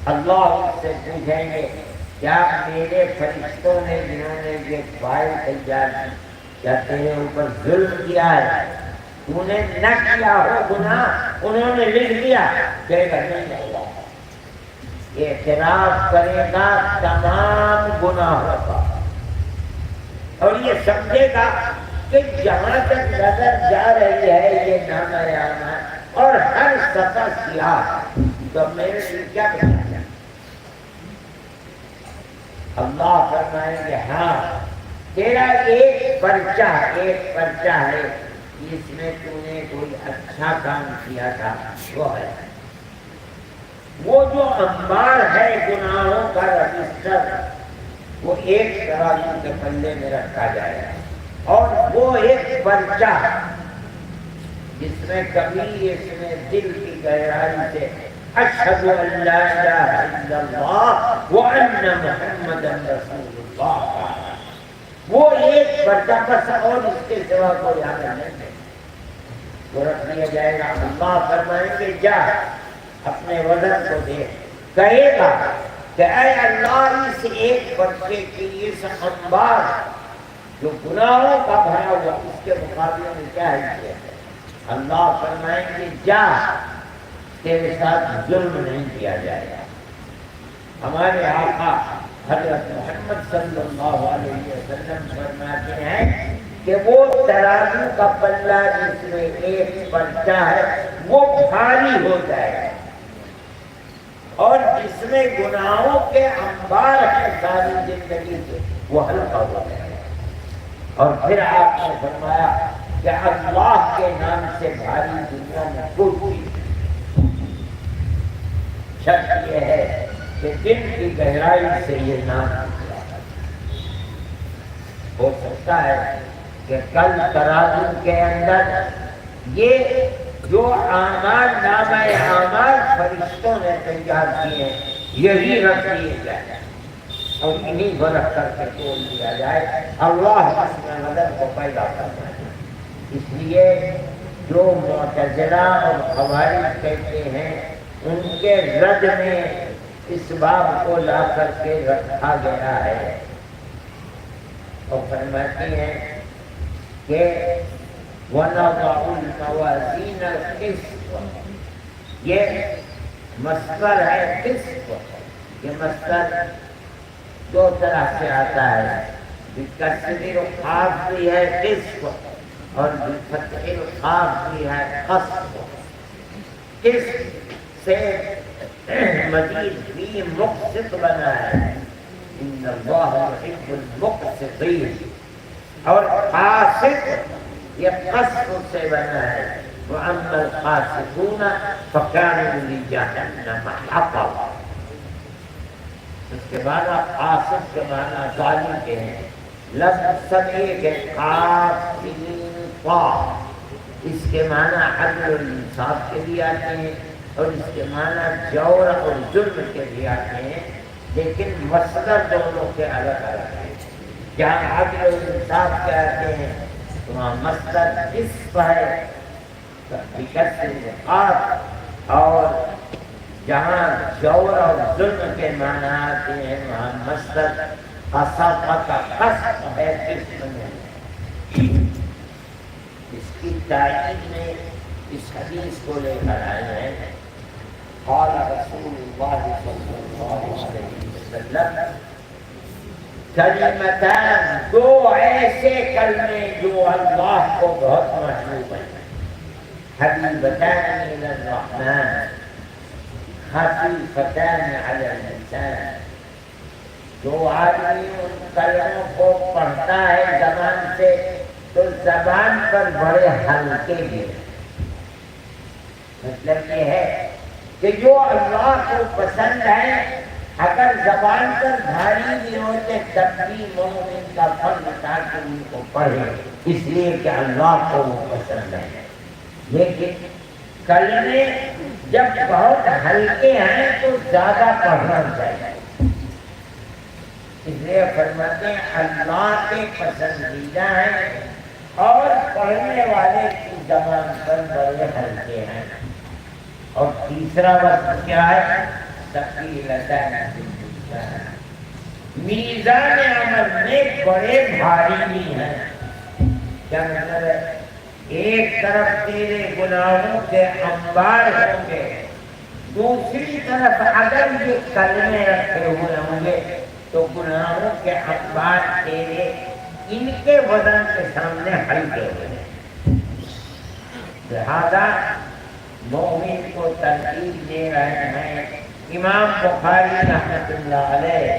اللہ اس سے پوچھیں گے کیا میرے فرشتوں نے جنہوں نے یہ فائل تیار کی کیا تیرے اوپر ظلم کیا ہے؟ تو نے نہ کیا ہو گناہ, انہوں نے لکھ دیا. کہے گا نہیں ہوگا. اعتراف کرے گا تمام گناہوں کا, اور یہ سمجھے گا کہ جہاں تک نظر جا رہی ہے یہ نامہ اعمال, اور ہر صفحہ سیاہ, تو میرے لیے کیا بتایا؟ اللہ فرمائیں گے ہاں تیرا ایک پرچہ ہے جس میں تو نے کوئی اچھا کام کیا تھا, وہ ہے. وہ جو انبار ہے گناہوں کا رجسٹر, وہ ایک ترازو کے پلے میں رکھا جائے گا, اور وہ ایک پرچہ جس میں کبھی اس میں دل کی گہرائی سے اشہد ان لا الہ الا اللہ وان محمد رسول اللہ, وہ ایک پرچہ بس, اور اس کے سوا کوئی عمل نہیں ہے, وہ رکھ دیا جائے گا. اللہ فرمائیں گے جا اپنے وزن کو دے. کہے گا کہ اے اللہ اس ایک پرچے کی اس انبار جو گناہوں کا بھرا ہوا, اس کے مقابلے میں کیا ہے؟ اللہ فرمائیں گے جا تیرے ساتھ ظلم نہیں کیا جائے گا. ہمارے آقا حضرت محمد صلی اللہ علیہ وسلم فرماتے ہیں کہ وہ ترازو کا پلہ جس میں ایک پرچہ ہے وہ بھاری ہو جائے گا, اور جس میں گناہوں کے انبار ہے ساری زندگی سے وہ ہلکا ہو جائے گا. اور پھر آپ نے فرمایا کہ اللہ کے نام سے بھاری دنیا میں کوئی شرط یہ ہے کہ دل کی گہرائی سے یہ نام نکلا. ہو سکتا ہے کہ کل ترازو کے اندر یہ جو اعمال نامہ اعمال فرشتوں نے تیار کیے ہیں یہی رکھ دیے جائے, اور انہیں کو رکھ کر کے توڑ دیا جائے. اللہ اس میں مدد کو پیدا کرتا ہے. اس لیے جو معتزلہ اور خوارج کہتے ہیں ان کے رد میں اس باب کو لا کر کے رکھا گیا ہے, اور فرماتے ہیں کہ وَنَضَعُ الْمَوَازِينَ الْقِسْطَ, یہ مصدر ہے قسط. یہ مصدر 2 طرح سے آتا ہے, بکسر القاف بھی ہے قسط, اور بالفتح القاف بھی ہے قصد، کس سے مزید بھی مقصد بنا ہے، ان اللہ یحب المقسطین، اور قاصد یہ قصد سے بنا ہے، وَأَمَّا الْقَاسِطُونَ فَكَانُوا لِجَهَنَّمَ حَطَبًا۔ اس کے بعد قاصد کے معنی ظالم کے ہیں، لفظ سب ایک ہے، قاف قا، اس کے معنی عدل و انصاف کے بھی آتے ہیں اور اس کے معنی جور اور ظلم کے بھی آتے ہیں، لیکن مصدر دونوں کے الگ الگ ہیں۔ جہاں عدل و انصاف کے آتے ہیں وہاں مصدر اسم ہے بکسر القاف، اور جہاں جور اور ظلم کے معنی آتے ہیں وہاں مصدر قصد کا قصد ہے جسم میں۔ اس کی تائید میں اس حدیث کو لے کر آئے ہیں، قال رسول اللہ صلی اللہ علیہ وسلم، کلمتان، دو ایسے کلمے جو اللہ کو بہت محبوب ہیں، حبیبتان الی الرحمن خفیفتان علی اللسان، جو آدمی ان کلموں کو پڑھتا ہے زبان سے تو زبان پر بڑے ہلکے بھی ہیں۔ مطلب یہ ہے کہ جو اللہ کو پسند ہے اگر زبان پر بھاری بھی ہوتے تب بھی مومن کا فرض تھا کہ ان کو پڑھے، اس لیے کہ اللہ کو وہ پسند ہے۔ لیکن کلمے جب بہت ہلکے ہیں تو زیادہ پڑھنا چاہیے، اس لیے فرماتے ہیں اللہ کے پسندیدہ ہیں اور پڑھنے والے کی زبان پر بڑے ہلکے ہیں۔ اور تیسرا وقت کیا ہے؟ ثقیلتان فی المیزان، میزان عمل میں بڑے بھاری بھی ہیں۔ کیا مطلب ہے؟ ایک طرف تیرے گناہوں کے انبار ہوں گے، دوسری طرف اگر یہ کلمے رکھے ہوئے ہوں گے تو گناہوں کے انبار تیرے ان کے وزن کے سامنے ہلکے ہوئے ہیں۔ لہذا مومن کو ترغیب دے رہے ہیں امام بخاری رحمۃ اللہ علیہ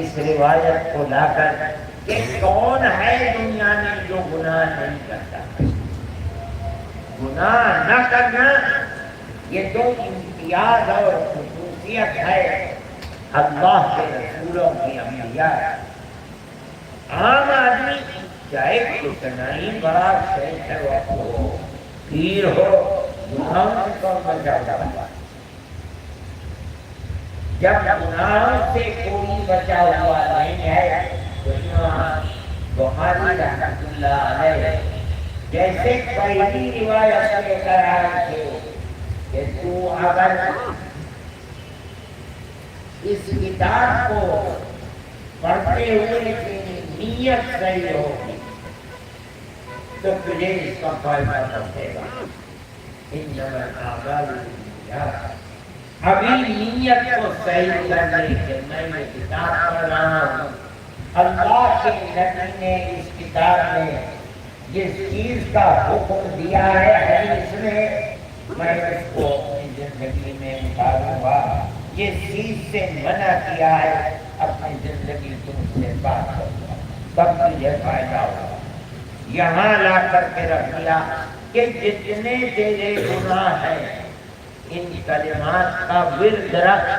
اس روایت کو لا کر کہ کون ہے دنیا میں جو گناہ نہیں کرتا۔ گناہ نہ کرنا یہ تو امتیاز اور خصوصیت ہے اللہ کے رسولوں کی، انبیاء۔ عام آدمی چاہے کتنا ہی بڑا شیخ ہو، پیر ہو، گناہوں سے کون بچا ہوا؟ جب گناہوں سے کوئی بچا ہوا نہیں ہے تو امام بخاری رحمۃ اللہ علیہ جیسے پہلی روایت لے کر آئے تھے کہ تو اگر اس کتاب کو پڑھتے ہوئے تیری نیت صحیح ہوگی تو تجھے اس کا فائدہ پہنچے گا۔ انما الاعمال بالنیات، ابھی نیت کو صحیح کرنے کے میں یہ کتاب پڑھ رہا ہوں، اللہ کے نبی نے اس کتاب میں جس چیز کا حکم دیا ہے حدیث میں اس کو اپنی زندگی میں اتاروں گا، جس چیز سے منع کیا ہے اپنی زندگی تم سے بات کروں گا، تب تجھے فائدہ ہوگا۔ یہاں لا کر کے رکھ دیا کہ جتنے تیرے گناہ ہیں ان کلمات کا ورد رکھ،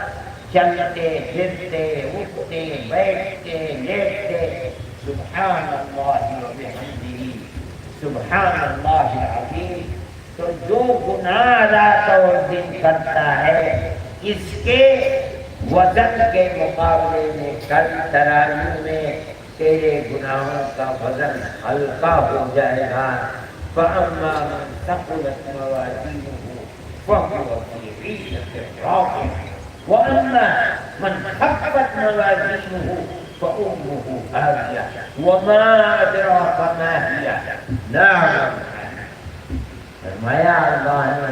چلتے پھرتے اٹھتے بیٹھتے لیٹتے، سبحان اللہ و بحمدہ سبحان اللہ العظیم۔ تو جو گناہ رات اور دن کرتا ہے اس کے وزن کے مقابلے میں کل تراویح میں تیرے گناہوں کا وزن ہلکا ہو جائے گا۔ فَأَمَّا مَنْ ثَقُلَتْ مَوَازِينُهُ فَهُوَ فِي عِيشَةٍ رَاضِيَةٍ وَأَمَّا مَنْ خَفَّتْ مَوَازِينُهُ فَأُمُّهُ هَاوِيَةٌ وَمَا أَدْرَاكَ مَا هِيَهْ نَارٌ حَامِيَةٌ۔ فرمایا اللہ نے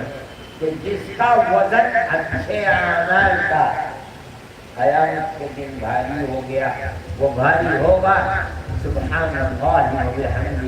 کہ جس کا وزن اچھے اعمال کا قیامت کے دن بھاری ہو گیا وہ بھاری ہوگا، سبحان اللہ و بحمدہ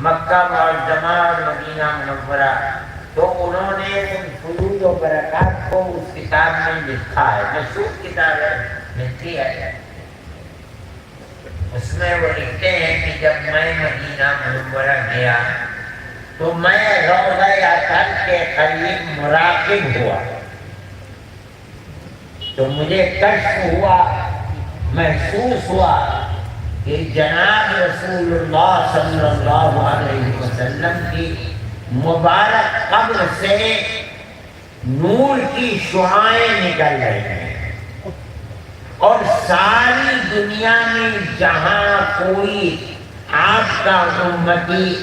مکہ معظمہ اور مدینہ منورہ، تو انہوں نے ان فضول و برکات کو اس کتاب میں لکھا ہے، مشہور کتاب ہے، لکھی ہے۔ اس میں وہ لکھتے ہیں کہ جب میں مدینہ منورہ گیا تو میں روضہ اطہر کے قریب مراقب ہوا، تو مجھے کشف ہوا، محسوس ہوا کہ جناب رسول اللہ صلی اللہ علیہ وسلم کی مبارک قبر سے نور کی شعاعیں نکل رہی ہیں، اور ساری دنیا میں جہاں کوئی آپ کا امتی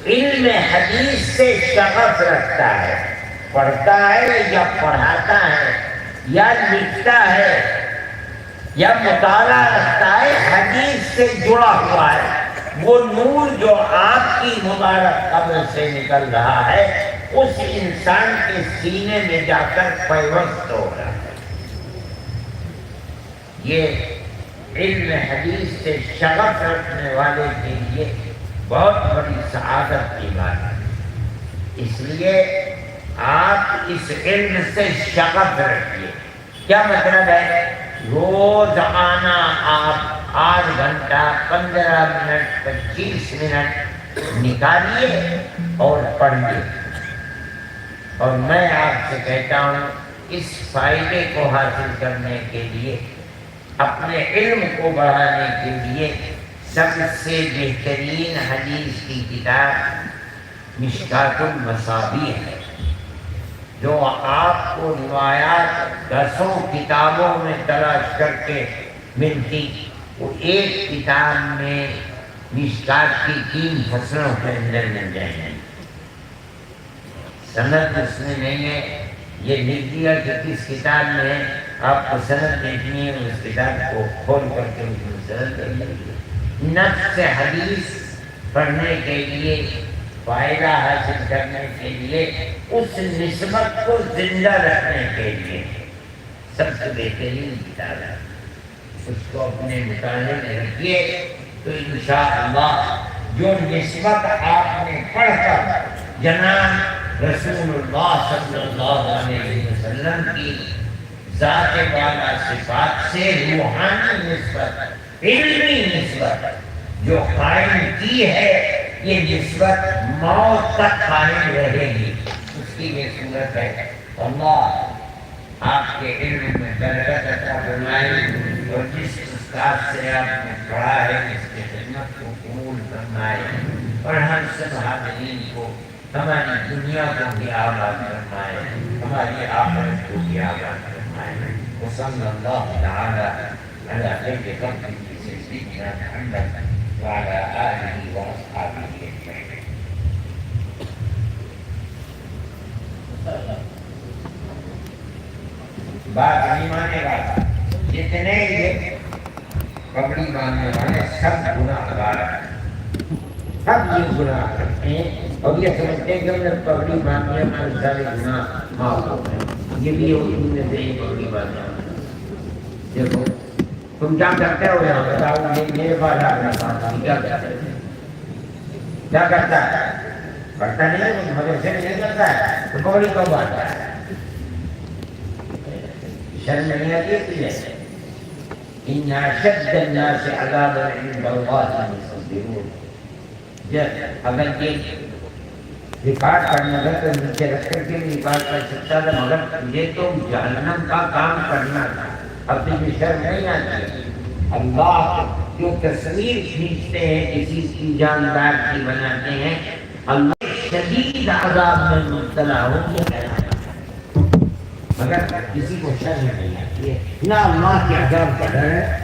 علم حدیث سے شغف رکھتا ہے، پڑھتا ہے یا پڑھاتا ہے یا لکھتا ہے یا مطالعہ رکھتا ہے، حدیث سے جڑا ہوا ہے، وہ نور جو آپ کی مبارک قبر سے نکل رہا ہے اس انسان کے سینے میں جا کر پیوست ہو رہا ہے۔ یہ علم حدیث سے شغف رکھنے والے کے لیے بہت بڑی سعادت کی بات ہے، اس لیے آپ اس علم سے شغف رکھیے۔ کیا مطلب ہے؟ روزانہ آپ 8 گھنٹہ 15 منٹ 25 منٹ نکالیے اور پڑھیے۔ اور میں آپ سے کہتا ہوں اس فائدے کو حاصل کرنے کے لیے، اپنے علم کو بڑھانے کے لیے سب سے بہترین حدیث کی کتاب مشکاۃ المصابیح ہے، جو آپ کو روایات 10 کتابوں میں تلاش کر کے ملتی، وہ ایک کتاب میں مشکات کی 3 فصلوں کے اندر مل جائیں گے۔ سند اس میں نہیں ہے، یہ لکھ دیا کہ کس کتاب میں ہے، آپ کو سند دیکھنی ہے، اس کتاب کو کھول کر کے اس میں سند کر لیجیے۔ نفس حدیث پڑھنے کے لیے، فائدہ حاصل کرنے کے لیے، اس نسبت کو زندہ رکھنے کے لیے سب سے بہترین کتاب ہے، اس کو اپنے مطالعے میں رکھیے تو انشاءاللہ جو نسبت آپ نے پڑھ کر جناب رسول اللہ صلی اللہ علیہ وسلم کی ذات والا صفات سے روحانی نسبت، علمی نسبت جو قائم کی ہے، یہ نسبت موت تک قائم رہے گی، اس کی یہ صورت ہے۔ اللہ آپ کے علم میں برکت عطا فرمائے، اور جس استاد سے آپ نے پڑھا ہے اس کی خدمت کو قبول فرمائے، اور ہم سب حاضرین کو ہماری دنیا کو بھی آباد فرمائے، ہماری آخرت کو بھی آباد فرمائے۔ وصلی اللہ تعالی علی خیر خلقہ سیدنا محمد وعلى آله وأصحابه أجمعين۔ بات نہیں مانے گا، جتنے یہ پگڑی باندھنے والے سب گناہ گار ہیں، سب یہ گناہ کرتے ہیں اور یہ سمجھتے ہیں کہ ہم نے پگڑی باندھی ہے ہمارے سارے گناہ معاف ہو گئے۔ یہ بھی ان میں سے ہی پگڑی باندھنا۔ دیکھو تم کیا کرتے ہو یہاں، بتاؤ میرے پاس آ کر کیا کرتے ہیں؟ کیا کرتا ہے؟ کرتا نہیں ہے، مدرسے میں نہیں کرتا ہے تو پگڑی کب باندھتا ہے؟ شرم نہیں آتی ہے تجھے؟ ان اشد الناس عذابا عند اللہ المصبرون۔ اگر یہ ریکارڈ کرنا تھا تو نیچے رکھ کر کے ریکارڈ کر سکتا تھا، مگر یہ تو جہنم کا کام کرنا تھا۔ اب تجھے شرم نہیں آتی؟ اللہ جو تصویر کھینچتے ہیں کسی کی جاندار کی بناتے ہیں، اللہ شدید عذاب میں مبتلا ہو کے کہنا ہے، مگر کسی کو شرم نہیں آتی ہے، نہ اللہ کے عذاب کا ڈر ہے۔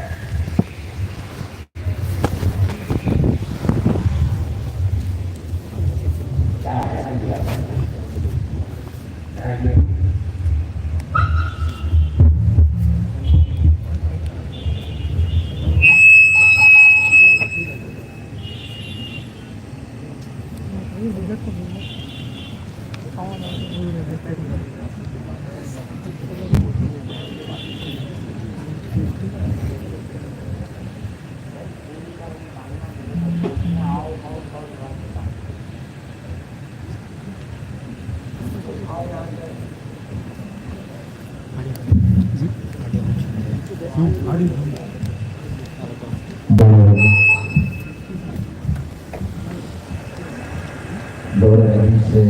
دور حدیث سے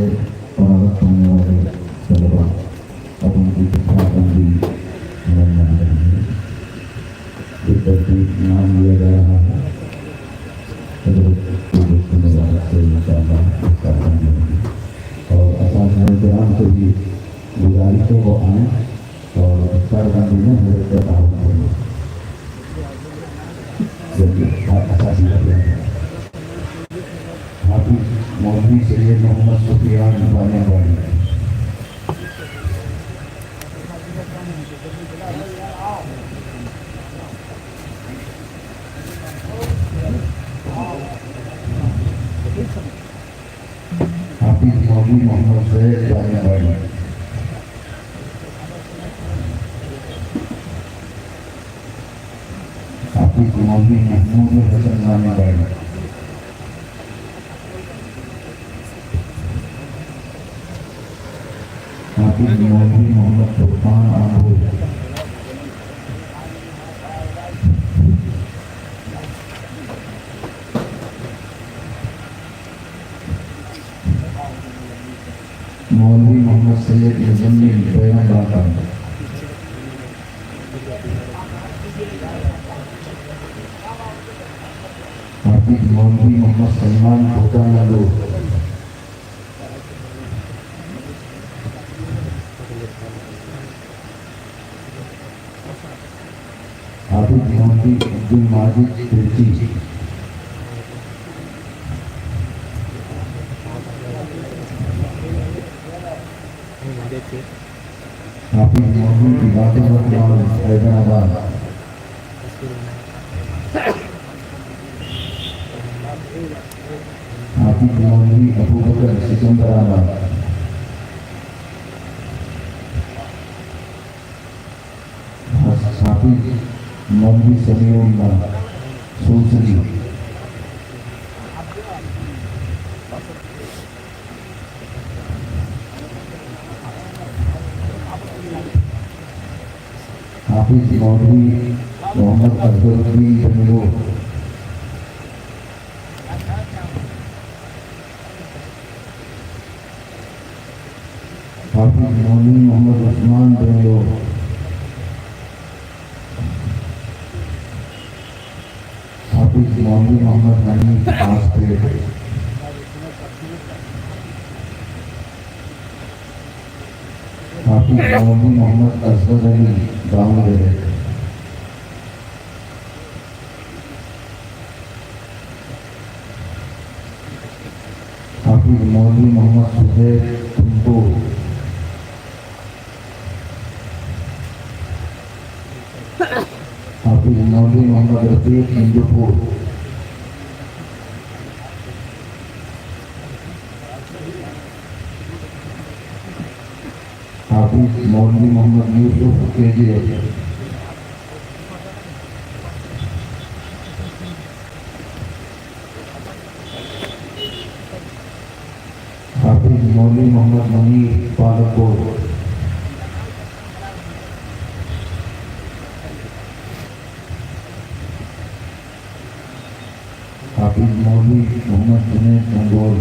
فراغت ہونے والے طلبا اب ان کی بندی کی ترتیب نام لیا جا رہا ہے. حضرت سے انشاءاللہ اور اساتذہ کرام سے بھی گزارش ہے وہ آئیں اور افطار بندی میں حضرت کا تعاون کریں. حافظ مولوی سید محمد سفیان بانے والی. حافظ مولوی محمد سید بانے والی. حافظ مولوی محمود حسن بانے والی. حافظ مولوی محمد فرقان آنگور. مولوی محمد سید مزمل بیان باقا. حافظ مولوی محمد سلمان بھوٹان لو. حافظ مولوی عبد الماجد ترکی. حافظ مولوی عباد الرحمان حیدرآباد. حافظ مولوی ابو بکر سکندرآباد. حافظ مولوی سمیع اللہ سوسری. حافظ مولوی محمد اکبر الدین بنگلور. حافظ مولوی محمد عثمان بنگلور. حافظ مولوی محمد حنیف آسپریٹ. حافظ مولوی محمد اصغر علی بانگلے. حافظ مولوی محمد سہیل تمپور. حافظ مولوی محمد رفیق ہندوپور. حافظ مولوی محمد یوسف کیجیے. حافظ مولوی محمد منیر پالکور. حافظ مولوی محمد جنید منگول.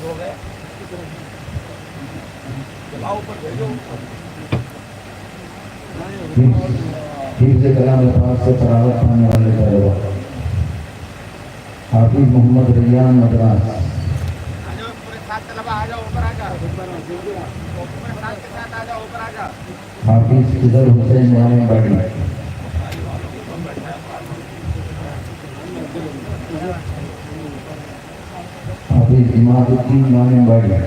ہو گئے حفظ کلام الفاظ سے فراغت پانے والے طلبا. حافظ محمد ریان مدراس. حافظ خضر حسین وانی باڑی. حافظ اماد الدین وانی باڑی.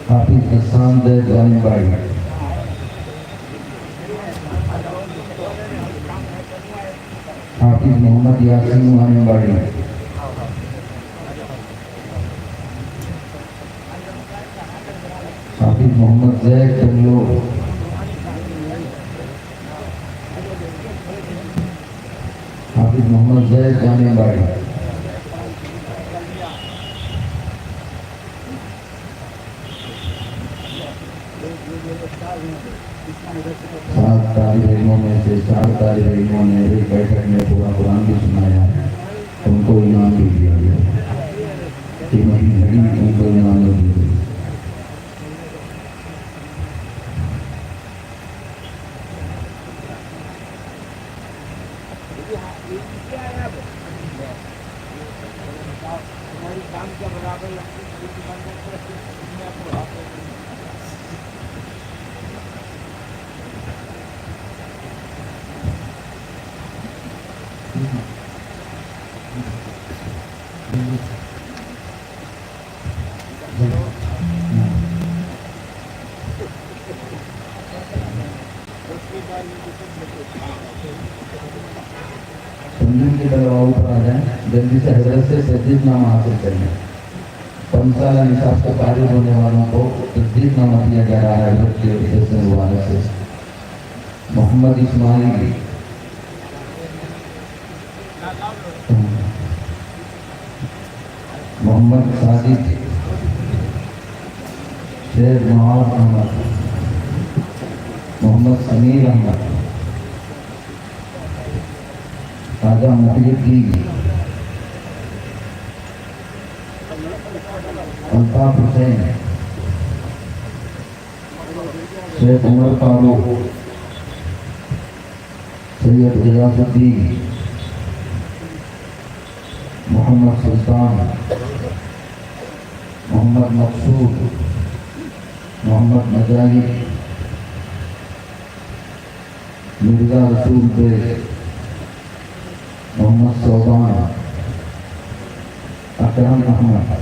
حافظ حسان زید وانی باڑی. حافظ محمد محمد یاسین وانیواڑی، حافظ محمد زید کلیو، حافظ محمد زید وانیواڑی، سات طالب علموں میں سے 4 طالب علموں نے ایک بیٹھک میں پورا قرآن بھی سنایا، ان کو انعام بھی دیا گیا، قیمتی گھڑی ان کو انعام بھی دیا گیا۔ تنظیم کی طرف اوپر آ جائیں، جلدی سے حضرت سے تجدید نامہ حاصل کریں۔ 5 سالہ نصاب سے فارغ ہونے والوں کو تجدید نامہ دیا جا رہا ہے حضرت کے حوالے سے۔ محمد اسماعیل، محمد صادق، شیخ معاذ احمد، محمد سمیر احمد، خواجہ محی الدین، الطاف حسین، شیخ عمر فاروق، سید غیاث الدین، محمد سلطان، محمد مقصود، محمد مجاہد، مرزا رسول بیگ، محمد صوبان، اکرم احمد،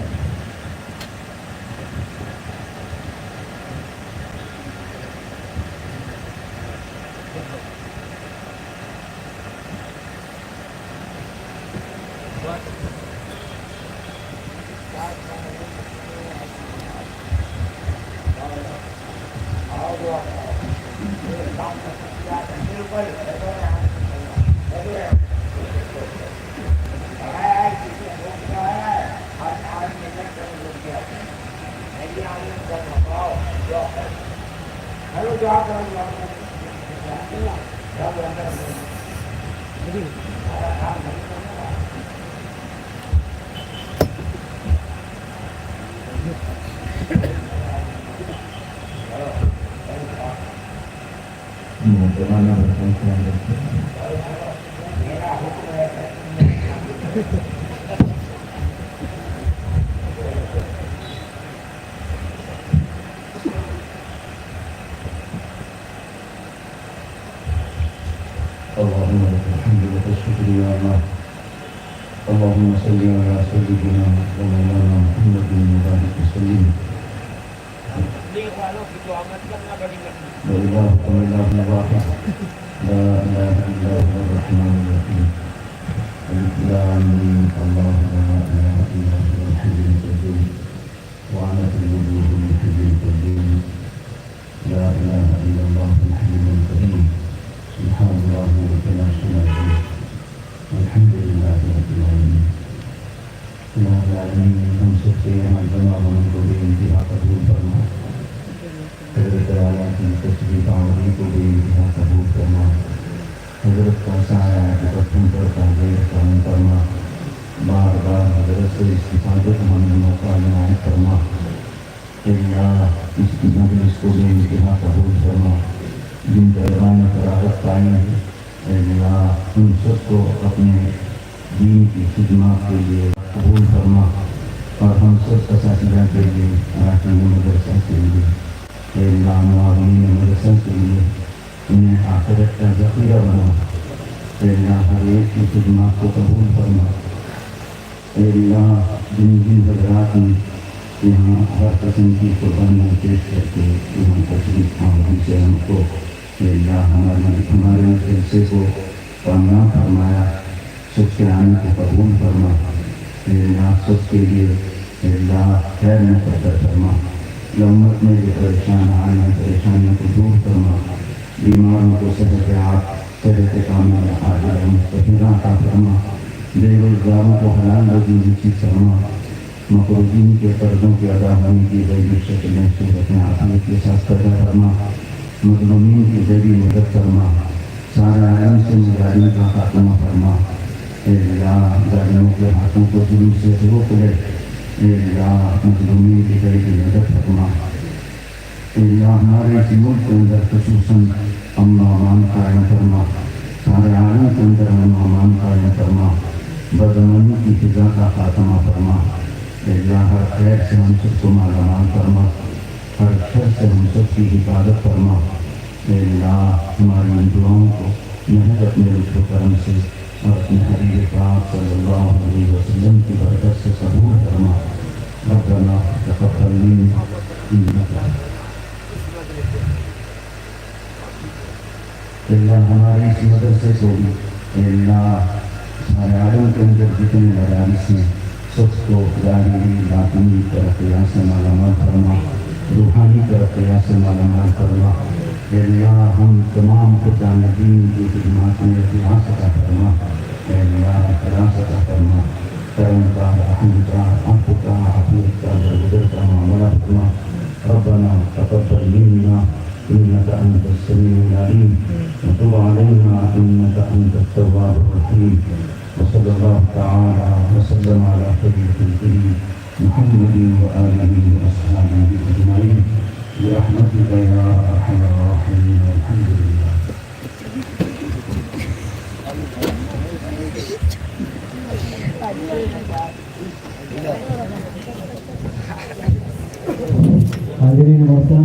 اللهم لك الحمد لك الشكر يا الله، اللهم صل على سيدنا ومولانا محمد وبارك وسلم. وإلهكم إله واحد لا إله إلا هو الرحمن الرحيم. ألف لام ميم الله لا إله إلا هو الحي القيوم وعنت الوجوه بالحي القيوم لا إله إلا الله الحي القيوم سبحان الله وبحمده سبحانه والحمد لله رب العالمين. يا العالمين ہم سب سے یہاں جمع ہونے کو بھی انتہا قبول فرما، حضرت والا کی تشریف آوری کو بھی انتہا قبول فرما، حضرت کا سایہ بطن پر تعبیر کرم فرما، بار بار حضرت سے استفادت ہمیں موقع عنایت فرما. اللہ اس مجلس کو بھی انتہا قبول فرما، جن طلباء نے فراغت پائی ہے اللہ ان سب کو اپنے دین کی خدمات کے لیے قبول فرما، اور ہم سب اساتذہ کے لیے اراکین مدرسہ کے لیے اللہ معاونین مدرسہ کے لیے انہیں آخرت کا ذخیرہ بنا. اللہ ہر ایک کی خدمات کو قبول فرما. اللہ جن جن حضرات نے یہاں ہر قسم کی قربانیاں پیش کر کے یہاں تشریف آوری سے ہم کو اللہ ہمارے جلسے کو کامیاب فرمایا. سب کے آنے کو قبول فرما، اے اللہ سب کے لیے اے اللہ خیر مقدر فرما، امت میں جو پریشان آئے ہیں پریشانیوں کو دور فرما، بیماروں کو صحت صحت کامل عاجلہ مستقبلہ عطا فرما، بے روزگاروں کو حلال روزی نصیب فرما، مقروضین کے قرضوں کے ادا ہونے کی ذریعے شکلیں صورتیں عافیت کے ساتھ پیدا فرما، مظلومین کی ذریعے مدد فرما، سارے عالم سے مظالم کا خاتمہ فرما، اے اللہ ظالموں کے ہاتھوں کو ظلم سے روک لے، اے اللہ مظلومین کی ذریعے مدد فرما، اے اللہ ہمارے اس ملک کے اندر خصوصاً امن و امان قائم فرما، سارے عالم کے اندر امن و امان قائم فرما، بدامنی کی فضا کا خاتمہ فرما، اے اللہ ہر خیر سے ہم سب کو مالا مال فرما، ہر شر سے ہم سب کی حفاظت فرما، اے اللہ ہماری ان دعاؤں کو محض اپنے لطف و کرم سے اور اپنے حبیب پاک صلی اللہ علیہ وسلم کی برکت سے قبول فرما، ربنا تقبل منا انک اللہ ہمارے اس مدرسے کو بھی اے اللہ سارے عالم کے اندر جتنے مدارس ہیں سب کو ظاہری باطنی ترقیاں سے مالا مال فرما، روحانی ترقیاں سے مالا مال فرما، اے اللہ ہم تمام خدامین کی خدمات میں اخلاص عطا فرما، اے اللہ اخلاص عطا فرما، کرم کا رحم کا عفو کا عافیت کا درگزر کا معاملہ فرما، ربنا تقبل منا انك انت السميع العليم وتب علينا انك انت التواب الرحيم، وصلى الله تعالى وسلم على خير خلقه محمد وآله وأصحابه أجمعين برحمتك يا أرحم الراحمين والحمد لله. حاضرین محترم